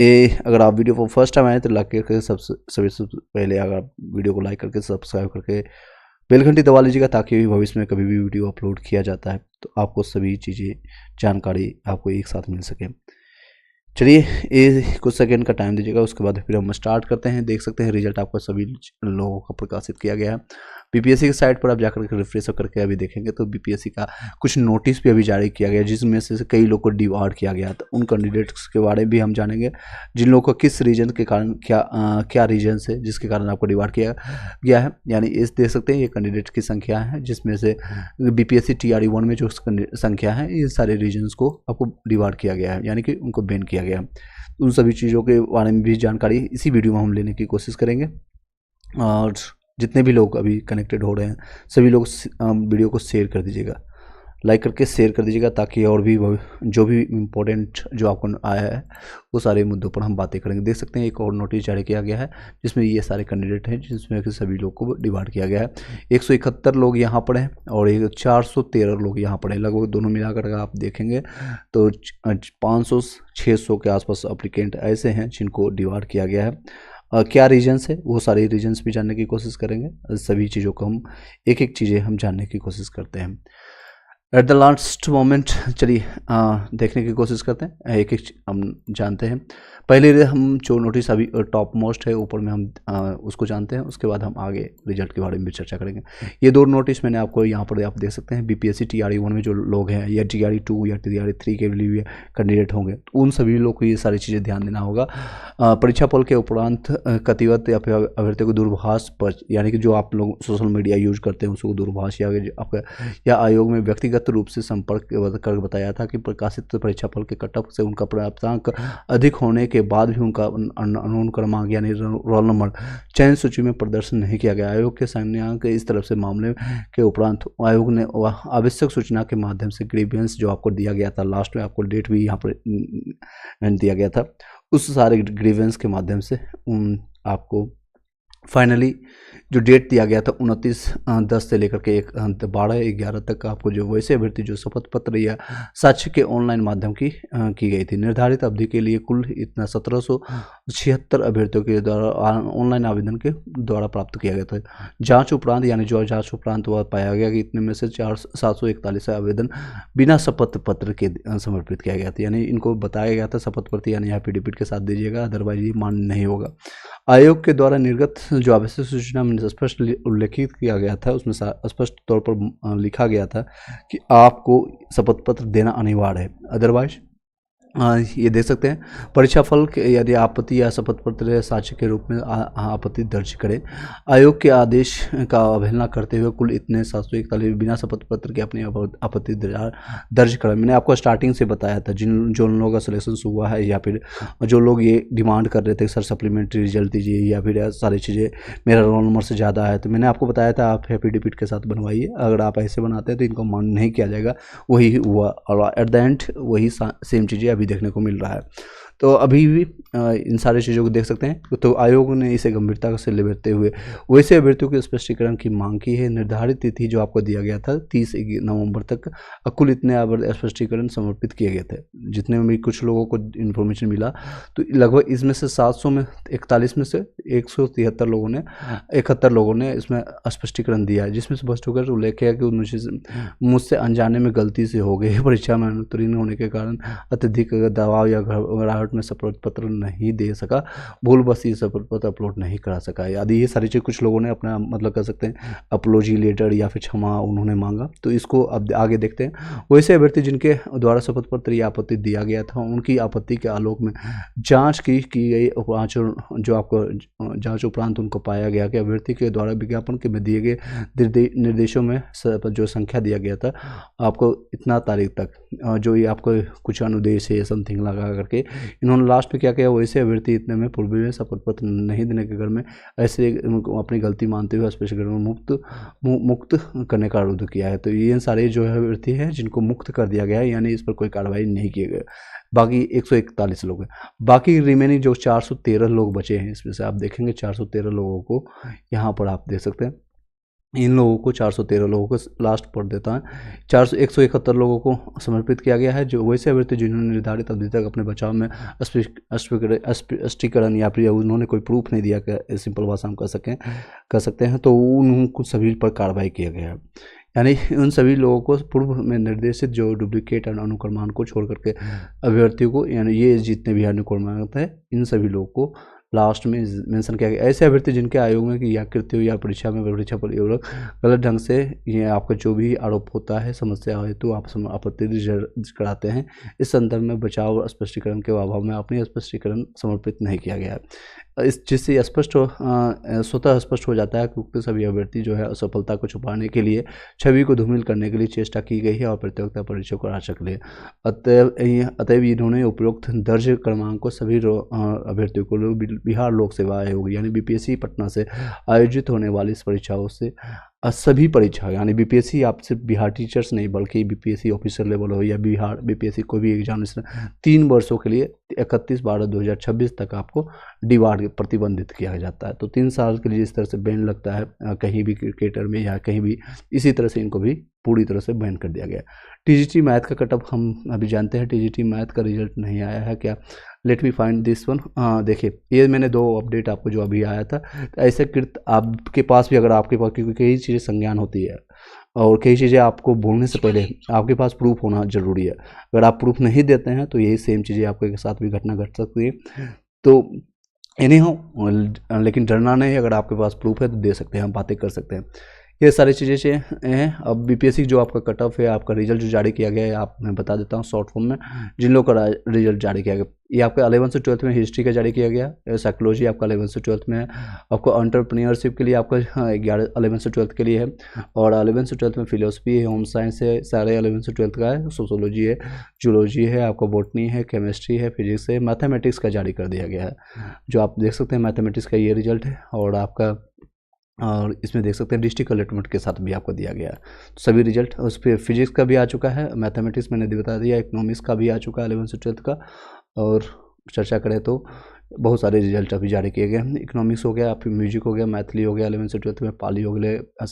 अगर आप वीडियो को फर्स्ट टाइम आए तो लाइक करके सबसे पहले अगर आप वीडियो को लाइक करके सब्सक्राइब करके बेल घंटी दबा लीजिएगा, ताकि भविष्य में कभी भी वीडियो अपलोड किया जाता है तो आपको सभी चीज़ें जानकारी आपको एक साथ मिल सके। चलिए ये कुछ सेकंड का टाइम दीजिएगा, उसके बाद फिर हम स्टार्ट करते हैं। देख सकते हैं रिजल्ट आपको सभी लोगों का प्रकाशित किया गया है। बीपीएससी की साइट पर आप जाकर के रिफ्रेश करके अभी देखेंगे तो बीपीएससी का कुछ नोटिस भी अभी जारी किया गया, जिसमें से कई लोग को डिवार्ड किया गया। तो उन कैंडिडेट्स के बारे में भी हम जानेंगे जिन लोगों को किस रीजन के कारण क्या रीजन से जिसके कारण आपको डिवार्ड किया गया है। यानी इस देख सकते हैं ये कैंडिडेट की संख्या है, जिसमें से बीपीएससी TRE 1 में जो संख्या है ये सारे रीजन्स को आपको डिवार्ड किया गया है, यानी कि उनको बैन किया गया। उन सभी चीज़ों के बारे में भी जानकारी इसी वीडियो में हम लेने की कोशिश करेंगे। और जितने भी लोग अभी कनेक्टेड हो रहे हैं सभी लोग वीडियो को शेयर कर दीजिएगा, लाइक करके शेयर कर दीजिएगा, ताकि और भी जो भी इम्पोर्टेंट जो आपको आया है वो सारे मुद्दों पर हम बातें करेंगे। देख सकते हैं एक और नोटिस जारी किया गया है जिसमें ये सारे कैंडिडेट हैं, जिसमें कि सभी लोग को डिवाइड किया गया है। 171 लोग यहाँ पर हैं और 413 लोग यहाँ पर हैं। लगभग दोनों मिलाकर अगर आप देखेंगे तो 500-600 के आसपास अप्लीकेंट ऐसे हैं जिनको डिवाइड किया गया है। क्या रीजन्स है वो सारे रीजन्स भी जानने की कोशिश करेंगे। सभी चीज़ों को हम एक एक चीज़ें हम जानने की कोशिश करते हैं एट द लास्ट मोमेंट। चलिए देखने की कोशिश करते हैं, एक एक हम जानते हैं। पहले हम जो नोटिस अभी टॉप मोस्ट है ऊपर में हम उसको जानते हैं, उसके बाद हम आगे रिजल्ट के बारे में भी चर्चा करेंगे। ये दो नोटिस मैंने आपको यहाँ पर आप देख सकते हैं। बीपीएससी TRE 1 में जो लोग हैं या TRE 2 या TRE 3 के लिए कैंडिडेट होंगे तो उन सभी लोग को ये सारी चीज़ें ध्यान देना होगा। परीक्षा फल के उपरांत कतिवत या फिर अभ्यर्थियों को दूरभाष पर, यानी कि जो आप लोग सोशल मीडिया यूज करते हैं उसको दूरभाष या आयोग में व्यक्तिगत रूप से संपर्क कर बताया था कि प्रकाशित परीक्षा फल के कट ऑफ से उनका प्राप्तांक अधिक होने के बाद भी उनका अनुमान क्रमांक यानी रोल नंबर चयन सूची में प्रदर्शन नहीं किया गया। आयोग के संज्ञान इस तरफ से मामले के उपरांत आयोग ने आवश्यक सूचना के माध्यम से ग्रीवियंस जो आपको दिया गया था, लास्ट में आपको डेट भी यहाँ पर दिया गया था, उस सारे ग्रीवेंस के माध्यम से आपको फाइनली जो डेट दिया गया था 29/10 से लेकर के 12/11 तक आपको जो वैसे अभ्यर्थी जो शपथ पत्र या साक्ष्य के ऑनलाइन माध्यम की गई थी। निर्धारित अवधि के लिए कुल इतना 1776 अभ्यर्थियों के द्वारा ऑनलाइन आवेदन के द्वारा प्राप्त किया गया था। जांच उपरांत यानी जो जांच उपरांत वह पाया गया कि इतने में से 741 आवेदन बिना शपथ पत्र के समर्पित किया गया था। यानी इनको बताया गया था शपथ पत्र यानी एफिडेविट के साथ दीजिएगा, अदरवाइज ये मान्य नहीं होगा। आयोग के द्वारा निर्गत जो आवश्यक सूचना में स्पष्ट उल्लेखित किया गया था उसमें स्पष्ट तौर पर लिखा गया था कि आपको शपथ पत्र देना अनिवार्य है, अदरवाइज ये देख सकते हैं परीक्षा फल के यदि आपत्ति या शपथ पत्र या साक्ष्य के रूप में आपत्ति दर्ज करें। आयोग के आदेश का अवहेलना करते हुए कुल इतने 741 बिना शपथ पत्र के अपनी आपत्ति दर्ज करें। मैंने आपको स्टार्टिंग से बताया था जो लोगों का सिलेक्शन हुआ है या फिर जो लोग ये डिमांड कर रहे थे सर सप्लीमेंट्री रिजल्ट दीजिए या फिर सारी चीज़ें मेरा रोल नंबर से ज़्यादा है, तो मैंने आपको बताया था आप एफिडेविट के साथ बनवाइए। अगर आप ऐसे बनाते हैं तो इनको मान्य नहीं किया जाएगा। वही हुआ और एट द एंड वही सेम चीज़ें भी देखने को मिल रहा है। तो अभी भी इन सारी चीज़ों को देख सकते हैं। तो आयोग ने इसे गंभीरता से लेते हुए वैसे अभ्यर्थियों के स्पष्टीकरण की मांग की है। निर्धारित तिथि जो आपको दिया गया था 30 नवंबर तक कुल इतने स्पष्टीकरण समर्पित किए गए थे। जितने भी कुछ लोगों को इन्फॉर्मेशन मिला तो लगभग इसमें से 741 में से 71 लोगों ने इसमें स्पष्टीकरण दिया है, जिसमें स्पष्टीकरण उल्लेख किया कि मुझसे अनजाने में गलती से हो गए, परीक्षा में अनुत्तीर्ण होने के कारण अत्यधिक दबाव या घबराहट में शपथ पत्र नहीं दे सका, भूलवश ये शपथ पत्र अपलोड नहीं करा सका। यदि ये सारी चीज़ कुछ लोगों ने अपना मतलब कह सकते हैं अपलोजी लेटर या फिर क्षमा उन्होंने मांगा, तो इसको अब आगे देखते हैं। वैसे अभ्यर्थी जिनके द्वारा शपथ पत्र या आपत्ति दिया गया था उनकी आपत्ति के आलोक में जांच की गई जो आपको जांच उपरांत उनको पाया गया कि अभ्यर्थी के द्वारा विज्ञापन के में दिए गए निर्देशों में जो संख्या दिया गया था आपको इतना तारीख तक, जो ये आपको कुछ अनुदेश है समथिंग लगा करके इन्होंने लास्ट में क्या किया, वैसे अभ्यर्थी इतने में पूर्व में शपथ पत्र नहीं देने के घर में ऐसे अपनी गलती मानते हुए स्पष्टीकरण मुक्त करने का अनुरोध किया है। तो ये सारे जो है अभ्यर्थी हैं जिनको मुक्त कर दिया गया है, यानी इस पर कोई कार्रवाई नहीं की गई। बाकी 141 लोग हैं। बाकी रिमेनिंग जो 413 लोग बचे हैं इसमें से आप देखेंगे 413 लोगों को यहाँ पर आप देख सकते हैं इन लोगों को 413 लोगों को लास्ट पढ़ देता है 171 लोगों को समर्पित किया गया है, जो वैसे अभ्यर्थी जिन्होंने निर्धारित अवधि तक अपने बचाव में स्पष्टीकरण या फिर उन्होंने कोई प्रूफ नहीं दिया, सिंपल भाषा हम कर सकते हैं, तो उनको सभी पर कार्रवाई किया गया है। यानी उन सभी लोगों को पूर्व में निर्देशित जो डुप्लीकेट और अनुक्रमांक को छोड़ करके अभ्यर्थियों को, यानी ये जितने भी अनुक्रमांक है इन सभी लोगों को लास्ट में मेंशन किया गया। ऐसे अभ्यर्थी जिनके आयोग में कि या कृत्य या परीक्षा में परीक्षा पर गलत ढंग से ये आपका जो भी आरोप होता है समस्या है तो आप आपत्ति दर्ज कराते हैं, इस संदर्भ में बचाव और स्पष्टीकरण के अभाव में अपनी स्पष्टीकरण समर्पित नहीं किया गया है। इस जिससे स्पष्ट स्वतः स्पष्ट हो जाता है कि उक्त सभी अभ्यर्थी जो है असफलता को छुपाने के लिए छवि को धूमिल करने के लिए चेष्टा की गई है और प्रतियोगिता परीक्षा को आशा के लिए अतएव इन्होंने उपरोक्त दर्ज क्रमांक को सभी अभ्यर्थियों को बिहार लोक सेवा आयोग यानी बीपीएससी पटना से आयोजित होने वाली इस परीक्षाओं से सभी परीक्षा यानी बीपीएससी आप सिर्फ बिहार टीचर्स नहीं बल्कि बीपीएससी ऑफिसर लेवल हो या बिहार बीपीएससी कोई भी एग्जामिनेशन 3 वर्षों के लिए 31/12/2026 तक आपको डीवार्ड प्रतिबंधित किया जाता है। तो 3 साल के लिए जिस तरह से बैन लगता है कहीं भी क्रिकेटर में या कहीं भी, इसी तरह से इनको भी पूरी तरह से बैन कर दिया गया। टीजीटी मैथ का कटअप हम अभी जानते हैं, टीजीटी मैथ का रिजल्ट नहीं आया है क्या, late me find this one. देखिए ये मैंने 2 अपडेट आपको जो अभी आया था, तो ऐसे कृत आपके पास भी अगर आपके पास, क्योंकि कई चीज़ें संज्ञान होती है और कई चीज़ें आपको बोलने से पहले आपके पास प्रूफ होना जरूरी है। अगर आप प्रूफ नहीं देते हैं तो यही सेम चीज़ें आपके साथ भी घटना घट सकती है। तो एनी हो, लेकिन डरना नहीं, अगर आपके पास प्रूफ है तो दे सकते हैं, हम बातें कर सकते हैं। ये सारी चीज़ें हैं। अब बीपीएससी जो आपका कट ऑफ है, आपका रिजल्ट जो जारी किया गया है, आप मैं बता देता हूँ शॉर्ट फॉर्म में। जिन लोगों का रिजल्ट जारी किया गया, ये आपका 11 से 12th में हिस्ट्री का जारी किया गया, साइकोलॉजी आपका 11 से 12th में है, आपको एंटरप्रेन्योरशिप के लिए आपका 11 से 12th के लिए है, और 11 से 12th में फिलोसफी है, होम साइंस है, सारे 11 से 12th का है, सोशोलॉजी है, जूलॉजी है, आपका बॉटनी है, केमिस्ट्री है, फिजिक्स है, मैथमेटिक्स का जारी कर दिया गया है, जो आप देख सकते हैं मैथमेटिक्स का ये रिजल्ट है। और इसमें देख सकते हैं डिस्ट्रिक्ट अलॉटमेंट के साथ भी आपको दिया गया है सभी रिजल्ट। उस पर फिजिक्स का भी आ चुका है, मैथमेटिक्स मैंने बता दिया, इकोनॉमिक्स का भी आ चुका है 11 से 12th का। और चर्चा करें तो बहुत सारे रिजल्ट अभी जारी किए गए। इकोनॉमिक्स हो गया, फिर म्यूजिक हो गया, मैथिली हो गया 11 से 12th में, पाली हो गया,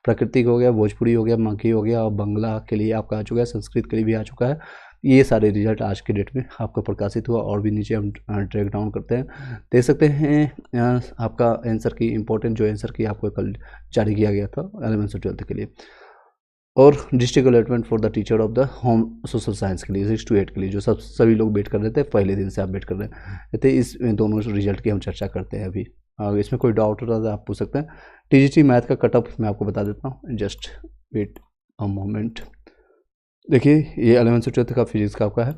प्राकृतिक हो गया, भोजपुरी हो गया, मगही हो गया, और बंगला के लिए आपका आ चुका है, संस्कृत के लिए भी आ चुका है। ये सारे रिजल्ट आज के डेट में आपका प्रकाशित हुआ। और भी नीचे हम ट्रैक डाउन करते हैं, देख सकते हैं आपका आंसर की इंपॉर्टेंट जो आंसर की आपको कल जारी किया गया था 11 से 12th के लिए। और district allotment for the teacher of the home social science के लिए 6 to 8 के लिए जो सभी लोग वेट कर रहे थे, पहले दिन से आप वेट कर रहे थे, इस दोनों रिजल्ट की हम चर्चा करते हैं अभी। इसमें कोई डाउट होता है तो आप पूछ सकते हैं। टीजीटी मैथ का कट ऑफ मैं आपको बता देता हूँ, जस्ट वेट अ मोमेंट। देखिए ये 11 से 12th का फिजिक्स का आपका है,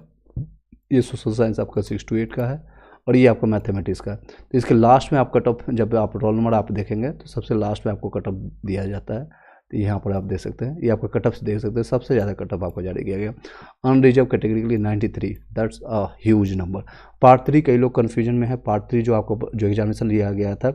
ये सोशल साइंस आपका 6 to 8 का है, और ये आपका मैथमेटिक्स का है। तो इसके लास्ट में आप कट ऑफ, जब आप रोल नंबर आप देखेंगे तो सबसे लास्ट में आपको कट ऑफ दिया जाता है। तो यहाँ पर आप देख सकते हैं, ये आपका कट ऑफ देख सकते हैं, सबसे ज़्यादा कट ऑफ आपको जारी किया गया अनरिजर्व कैटेगरी के लिए 93, that's a huge number. Part 3 कई लोग कन्फ्यूजन में है, पार्ट 3 जो आपको जो एग्जामिनेशन लिया गया था,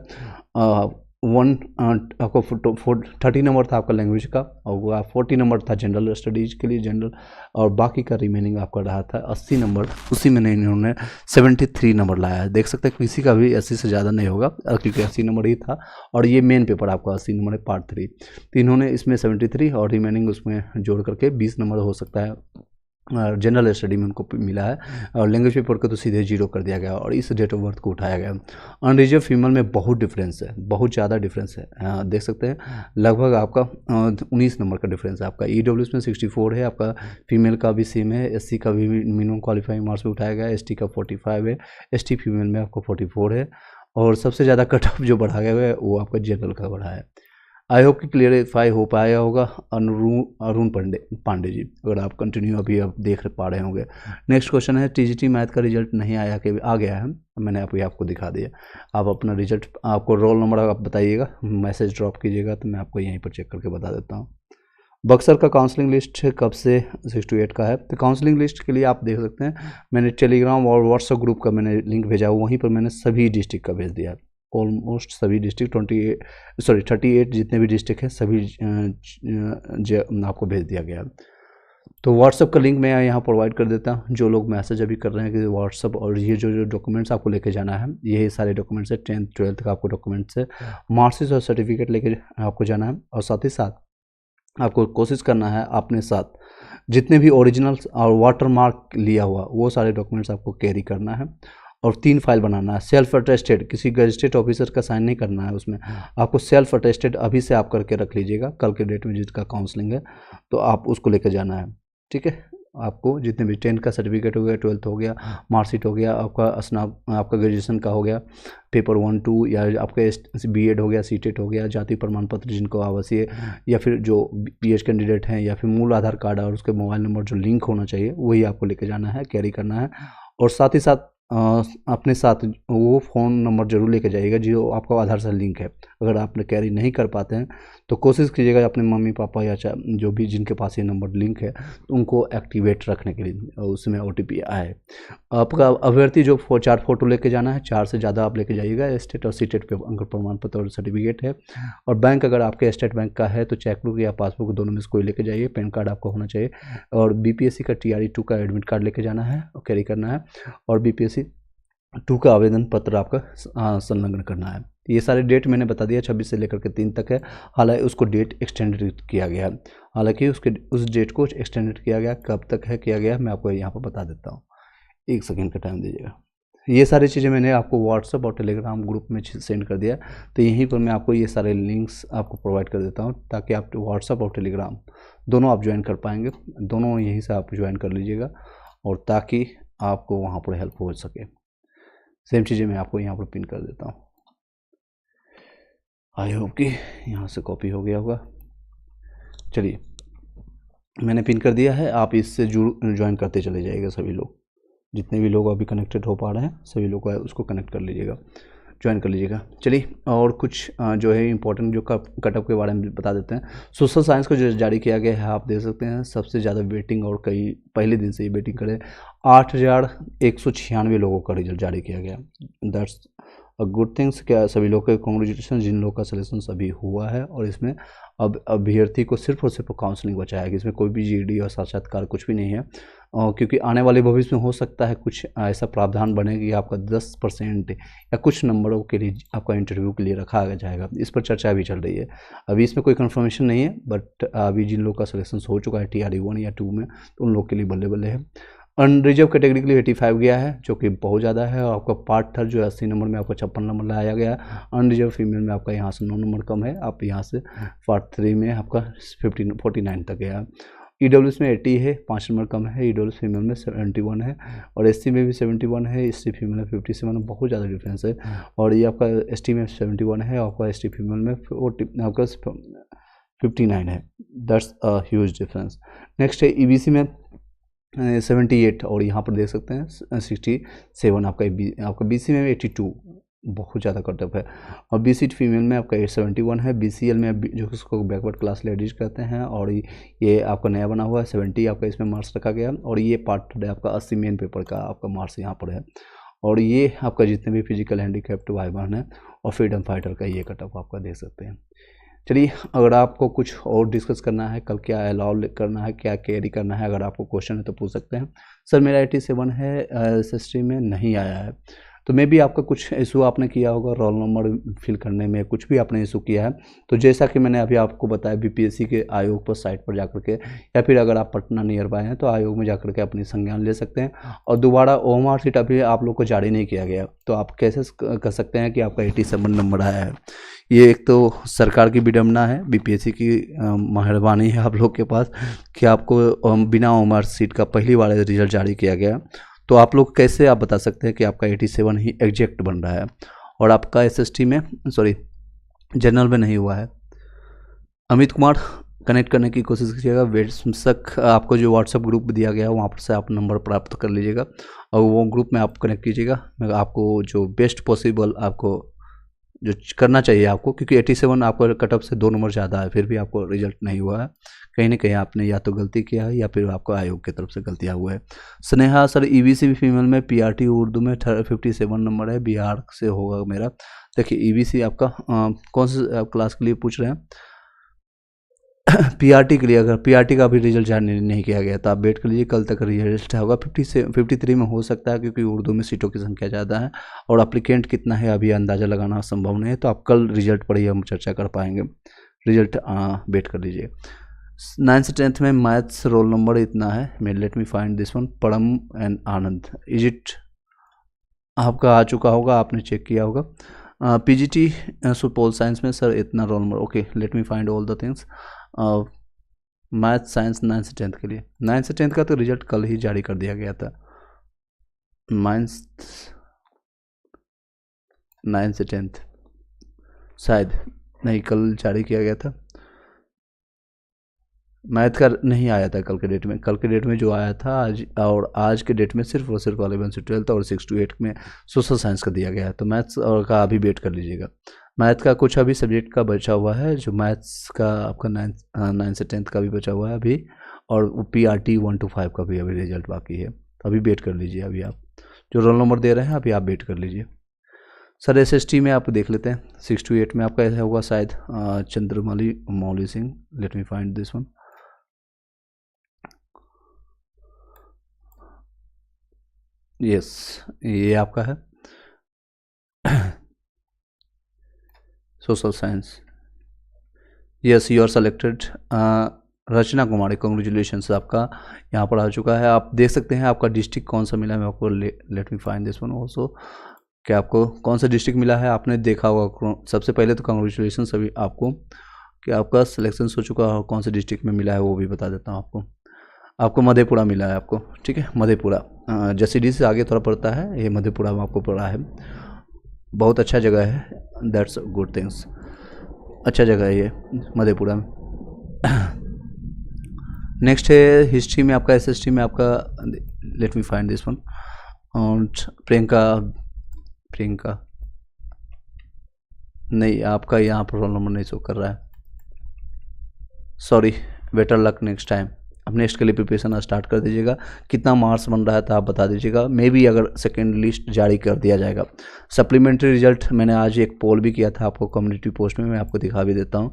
आपको 30 नंबर था आपका लैंग्वेज का, और 40 नंबर था जनरल स्टडीज के लिए जनरल, और बाकी का रिमेनिंग आपका रहा था 80 नंबर। उसी में इन्होंने 73 नंबर लाया है। देख सकते हैं किसी का भी 80 से ज़्यादा नहीं होगा, क्योंकि 80 नंबर ही था, और ये मेन पेपर आपका 80 नंबर है पार्ट 3। तो इन्होंने इसमें 73 और रिमेनिंग उसमें जोड़ करके 20 नंबर हो सकता है जनरल स्टडी में उनको मिला है, और लैंग्वेज पेपर को तो सीधे 0 कर दिया गया, और इस डेट ऑफ बर्थ को उठाया गया। अनरिजर्व फीमेल में बहुत डिफरेंस है, बहुत ज़्यादा डिफरेंस है, देख सकते हैं लगभग आपका 19 नंबर का डिफरेंस है। आपका ईडब्ल्यूएस में 64 है, आपका फीमेल का भी सेम है, एससी का भी मिनिमम क्वालिफाइंग मार्क्स में उठाया गया है, एसटी का 45 है, एसटी फीमेल में आपको 44 है, और सबसे ज़्यादा कट ऑफ जो बढ़ा गया है वो आपका जनरल का बढ़ा है। आई होप कि क्लियरिफाई हो पाया होगा अरुण पांडे जी, अगर आप कंटिन्यू अभी आप देख पा रहे होंगे। नेक्स्ट क्वेश्चन है, टीजीटी मैथ का रिजल्ट नहीं आया कि आ गया है, मैंने आपको दिखा दिया। आप अपना रिजल्ट, आपको रोल नंबर आप बताइएगा, मैसेज ड्रॉप कीजिएगा तो मैं आपको यहीं पर चेक करके बता देता हूँ। बक्सर का काउंसलिंग लिस्ट कब से 6 to 8 का है। तो काउंसलिंग लिस्ट के लिए आप देख सकते हैं, मैंने टेलीग्राम और व्हाट्सएप ग्रुप का मैंने लिंक भेजा, वहीं पर मैंने सभी डिस्ट्रिक्ट का भेज दिया है, ऑलमोस्ट सभी डिस्ट्रिक्ट 38 जितने भी डिस्ट्रिक्ट हैं सभी आपको भेज दिया गया। तो व्हाट्सअप का लिंक मैं यहाँ प्रोवाइड कर देता हूँ। जो लोग मैसेज अभी कर रहे हैं कि व्हाट्सअप, और ये जो जो डॉक्यूमेंट्स आपको लेके जाना है, यही सारे डॉक्यूमेंट्स है, 10th 12th का आपको डॉक्यूमेंट्स है, मार्कशीट और सर्टिफिकेट लेके आपको जाना है। और साथ ही साथ आपको कोशिश करना है अपने साथ जितने भी ओरिजिनल्स और वाटर मार्क लिया हुआ वो सारे डॉक्यूमेंट्स आपको कैरी करना है। और 3 फाइल बनाना है, सेल्फ अटेस्टेड, किसी गजटेड ऑफिसर का साइन नहीं करना है उसमें, आपको सेल्फ अटेस्टेड अभी से आप करके रख लीजिएगा, कल के डेट में जिसका काउंसलिंग है तो आप उसको लेकर जाना है। ठीक है, आपको जितने भी 10th का सर्टिफिकेट हो गया, 12th हो गया, मार्कशीट हो गया, आपका स्नाप, आपका ग्रेजुएशन का हो गया, पेपर 1 2, या आपका बीएड हो गया, सीटेट हो गया, जाति प्रमाण पत्र जिनको आवश्यक है, या फिर जो पीएच कैंडिडेट हैं, या फिर मूल आधार कार्ड और उसके मोबाइल नंबर जो लिंक होना चाहिए वही आपको लेके जाना है, कैरी करना है। और साथ ही साथ अपने साथ वो फ़ोन नंबर जरूर लेके जाइएगा जो आपका आधार से लिंक है। अगर आपने कैरी नहीं कर पाते हैं तो कोशिश कीजिएगा अपने मम्मी पापा या जो भी जिनके पास ये नंबर लिंक है तो उनको एक्टिवेट रखने के लिए, और उसमें OTP आए। आपका अभ्यर्थी जो 4 फोटो लेके जाना है, 4 से ज़्यादा आप लेके जाइएगा। स्टेट और सीटेट पे अंक प्रमाण पत्र और सर्टिफिकेट है। और बैंक अगर आपके स्टेट बैंक का है तो चेकबुक या पासबुक दोनों में से कोई लेके जाइए। पैन कार्ड आपका होना चाहिए। और BPSC का TRE 2 का एडमिट कार्ड लेके जाना है और कैरी करना है। और BPSC 2 का आवेदन पत्र आपका संलग्न करना है। ये सारे डेट मैंने बता दिया, 26 से लेकर के 3 तक है। हालांकि उसको डेट एक्सटेंडेड किया गया, हालांकि उस डेट को एक्सटेंडेड किया गया, कब तक है किया गया मैं आपको यहाँ पर बता देता हूँ। 1 सेकेंड का टाइम दीजिएगा। ये सारी चीज़ें मैंने आपको व्हाट्सएप और टेलीग्राम ग्रुप में सेंड कर दिया, तो यहीं पर मैं आपको ये सारे लिंक्स आपको प्रोवाइड कर देता हूँ ताकि आप व्हाट्सएप और टेलीग्राम दोनों आप ज्वाइन कर पाएंगे। दोनों यहीं से आप ज्वाइन कर लीजिएगा और ताकि आपको वहाँ पर हेल्प हो सके। सेम चीज़ें मैं आपको यहाँ पर पिन कर देता हूँ। आई होप कि यहाँ से कॉपी हो गया होगा। चलिए, मैंने पिन कर दिया है, आप इससे ज्वाइन करते चले जाइएगा। सभी लोग, जितने भी लोग अभी कनेक्टेड हो पा रहे हैं सभी लोग उसको कनेक्ट कर लीजिएगा, ज्वाइन कर लीजिएगा। चलिए, और कुछ जो है इंपॉर्टेंट जो कटअप के बारे में बता देते हैं। सोशल साइंस को जो जारी किया गया है आप देख सकते हैं, सबसे ज़्यादा वेटिंग और कई पहले दिन से ही वेटिंग करे 8196 लोगों का रिजल्ट जारी किया गया। That's a good things. क्या सभी लोग के कॉन्ग्रेचुलेसन जिन लोगों का सिलेक्शन अभी हुआ है। और इसमें अब अभ्यर्थी को सिर्फ और सिर्फ काउंसलिंग बचाया है, इसमें कोई भी GD और साक्षात्कार कुछ भी नहीं है। क्योंकि आने वाले भविष्य में हो सकता है कुछ ऐसा प्रावधान बने कि आपका 10% या कुछ नंबरों के लिए आपका इंटरव्यू के लिए रखा जाएगा। इस पर चर्चा भी चल रही है। अभी इसमें कोई कंफर्मेशन नहीं है, बट अभी जिन लोग का सिलेक्शन हो चुका है TRE 1 या 2 में, तो उन लोग के लिए बल्ले बल्ले है। अनरिजर्व कैटेगरी के लिए 85 गया है, जो कि बहुत ज़्यादा है। और आपका पार्ट थर्ड जो है 80 नंबर में आपको 56 नंबर लाया गया है। अनरिजर्व फीमेल में आपका यहाँ से 9 नंबर कम है, आप यहाँ से पार्ट 3 में आपका 49 तक गया है। EWS में 80 है, 5 नंबर कम है। EWS फीमेल में 71 है। और SC में भी 71 है, SC फीमेल में 57, बहुत ज़्यादा डिफरेंस है। और ये आपका ST में 71 है, आपका ST फीमेल में आपका 59 है। That's a huge difference. Next है EBC में 78, और यहाँ पर देख सकते हैं 67 आपका BC में 82, बहुत ज़्यादा कटअप है। और BC फीमेल में आपका 71 है। BCL में जो उसको बैकवर्ड क्लास लेडीज कहते हैं, और ये आपका नया बना हुआ है 70 आपका इसमें मार्क्स रखा गया। और ये पार्ट आपका 80 मेन पेपर का आपका मार्क्स यहाँ पर है। और ये आपका जितने भी फिजिकल हैंडीकैप्ड भाई बहन है और फ्रीडम फाइटर का ये कटअप आपका देख सकते हैं। चलिए, अगर आपको कुछ और डिस्कस करना है, कल क्या अलाउ करना है, क्या कैरी करना है, अगर आपको क्वेश्चन है तो पूछ सकते हैं। सर मेरा 87 है, SST में नहीं आया है, तो मे भी आपका कुछ इशू आपने किया होगा रोल नंबर फिल करने में, कुछ भी आपने इशू किया है। तो जैसा कि मैंने अभी आपको बताया, BPSC के आयोग पर साइट पर जाकर के, या फिर अगर आप पटना नियर बाय हैं तो आयोग में जाकर के अपनी संज्ञान ले सकते हैं। और दोबारा OMR सीट अभी आप लोग को जारी नहीं किया गया, तो आप कैसे कर सकते हैं कि आपका 87 नंबर आया है। ये एक तो सरकार की विडम्बना है, BPSC की मेहरबानी है आप लोग के पास कि आपको बिना OMR सीट का पहली बार रिजल्ट जारी किया गया। तो आप लोग कैसे आप बता सकते हैं कि आपका 87 ही एग्जैक्ट बन रहा है और आपका SST में जनरल में नहीं हुआ है। अमित कुमार, कनेक्ट करने की कोशिश कीजिएगा। बेशक आपको जो व्हाट्सएप ग्रुप दिया गया है वहाँ पर से आप नंबर प्राप्त कर लीजिएगा और वो ग्रुप में आप कनेक्ट कीजिएगा। मैं आपको जो बेस्ट पॉसिबल आपको जो करना चाहिए आपको, क्योंकि 87 आपको कटअप से 2 नंबर ज़्यादा है, फिर भी आपको रिजल्ट नहीं हुआ है। कहीं ना कहीं आपने या तो गलती किया है या फिर आपको आयोग की तरफ से गलतियाँ हुआ है। स्नेहा, सर EBC फीमेल में PRT उर्दू में 57 नंबर है, बिहार से होगा मेरा। देखिए EBC आपका कौन से क्लास के लिए पूछ रहे हैं? पीआरटी के लिए अगर पीआरटी का भी रिजल्ट जारी नहीं किया गया तो आप वेट कर लीजिए, कल तक रिजल्ट होगा। 50 से 53 में हो सकता है, क्योंकि उर्दू में सीटों की संख्या ज़्यादा है और अप्लीकेंट कितना है अभी अंदाज़ा लगाना संभव नहीं है। तो आप कल रिजल्ट पर ही हम चर्चा कर पाएंगे। रिजल्ट वेट कर लीजिए। 9th से 10th में मैथ्स रोल नंबर इतना है। मैं late me find this one, परम एंड आनंद। इज इट आपका आ चुका होगा, आपने चेक किया होगा। पीजीटी सुपोल साइंस में सर इतना roll number. Okay, late me find all the things. Math science 9th से 10th के लिए, 9th से 10th का तो रिजल्ट कल ही जारी कर दिया गया था। 9th से 10th शायद नहीं, कल जारी किया गया था। मैथ का नहीं आया था कल के डेट में। कल के डेट में जो आया था आज, और आज के डेट में सिर्फ और सिर्फ 11 से 12th और 6 to 8 में सोशल साइंस का दिया गया है। तो मैथ्स और का अभी वेट कर लीजिएगा। मैथ का कुछ अभी सब्जेक्ट का बचा हुआ है, जो मैथ्स का आपका 9th से 10th का भी बचा हुआ है अभी, और PRT 1 to 5 का भी अभी रिजल्ट बाकी है। तो अभी वेट कर लीजिए। अभी आप जो रोल नंबर दे रहे हैं अभी आप वेट कर लीजिए। सर SST में आप देख लेते हैं। 6 to 8 में आपका ऐसा होगा शायद Chandramouli Mouli Singh. Let me find this one. Yes, ये आपका है social science. Yes, you are selected. Rachna Kumari, congratulations, आपका यहाँ पर आ चुका है। आप देख सकते हैं आपका डिस्ट्रिक्ट कौन सा मिला है। मैं आपको late me find this one also, कि आपको कौन सा डिस्ट्रिक्ट मिला है। आपने देखा होगा। सबसे पहले तो कॉन्ग्रेचुलेशंस अभी आपको, कि आपका सिलेक्शन हो चुका है। कौन से डिस्ट्रिक्ट में मिला है वो भी बता देता हूँ आपको। आपको मधेपुरा मिला है आपको, ठीक है, मधेपुरा। जसीडीह से आगे थोड़ा पड़ता है, ये मधेपुरा में आपको पड़ा है। बहुत अच्छा जगह है, दैट्स गुड थिंग्स। अच्छा जगह है ये मधेपुरा में। नेक्स्ट है हिस्ट्री में आपका, SST में आपका, late me find this one. और प्रियंका नहीं, आपका यहाँ पर रोल नंबर नहीं शो कर रहा है, sorry. Better luck next time. अब नेक्स्ट के लिए प्रिपरेशन स्टार्ट कर दीजिएगा। कितना मार्क्स बन रहा है तो आप बता दीजिएगा। मे बी अगर सेकेंड लिस्ट जारी कर दिया जाएगा। सप्लीमेंट्री रिजल्ट मैंने आज एक पोल भी किया था आपको कम्युनिटी पोस्ट में, मैं आपको दिखा भी देता हूँ।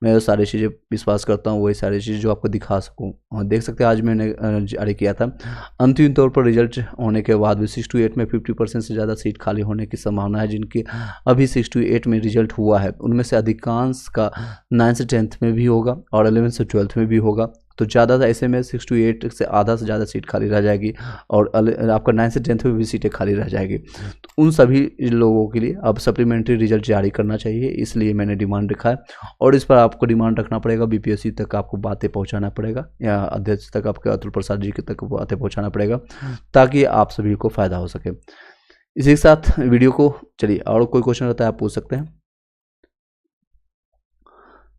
मैं वो सारी चीज़ें विश्वास करता हूँ, वही सारी चीज़ जो आपको दिखा सकूँ। और देख सकते हैं आज मैंने जारी किया था। अंतिम तौर पर रिजल्ट होने के बाद भी 6 to 8 में 50% से ज़्यादा सीट खाली होने की संभावना है। जिनकी अभी 6 to 8 में रिजल्ट हुआ है उनमें से अधिकांश का 9th से 10th में भी होगा और 11th से 12th में भी होगा। तो ज़्यादा ऐसे में 6 to 8 से आधा से ज़्यादा सीट खाली रह जाएगी, और आपका 9th से 10th में भी सीटें खाली रह जाएगी। तो उन सभी लोगों के लिए अब सप्लीमेंट्री रिजल्ट जारी करना चाहिए, इसलिए मैंने डिमांड रखा है। और इस पर आपको डिमांड रखना पड़ेगा, BPSC तक आपको बातें पहुंचाना पड़ेगा, या अध्यक्ष तक आपके अतुल प्रसाद जी के तक बातें पहुंचाना पड़ेगा, ताकि आप सभी को फ़ायदा हो सके। इसी के साथ वीडियो को, चलिए, और कोई क्वेश्चन रहता है आप पूछ सकते हैं।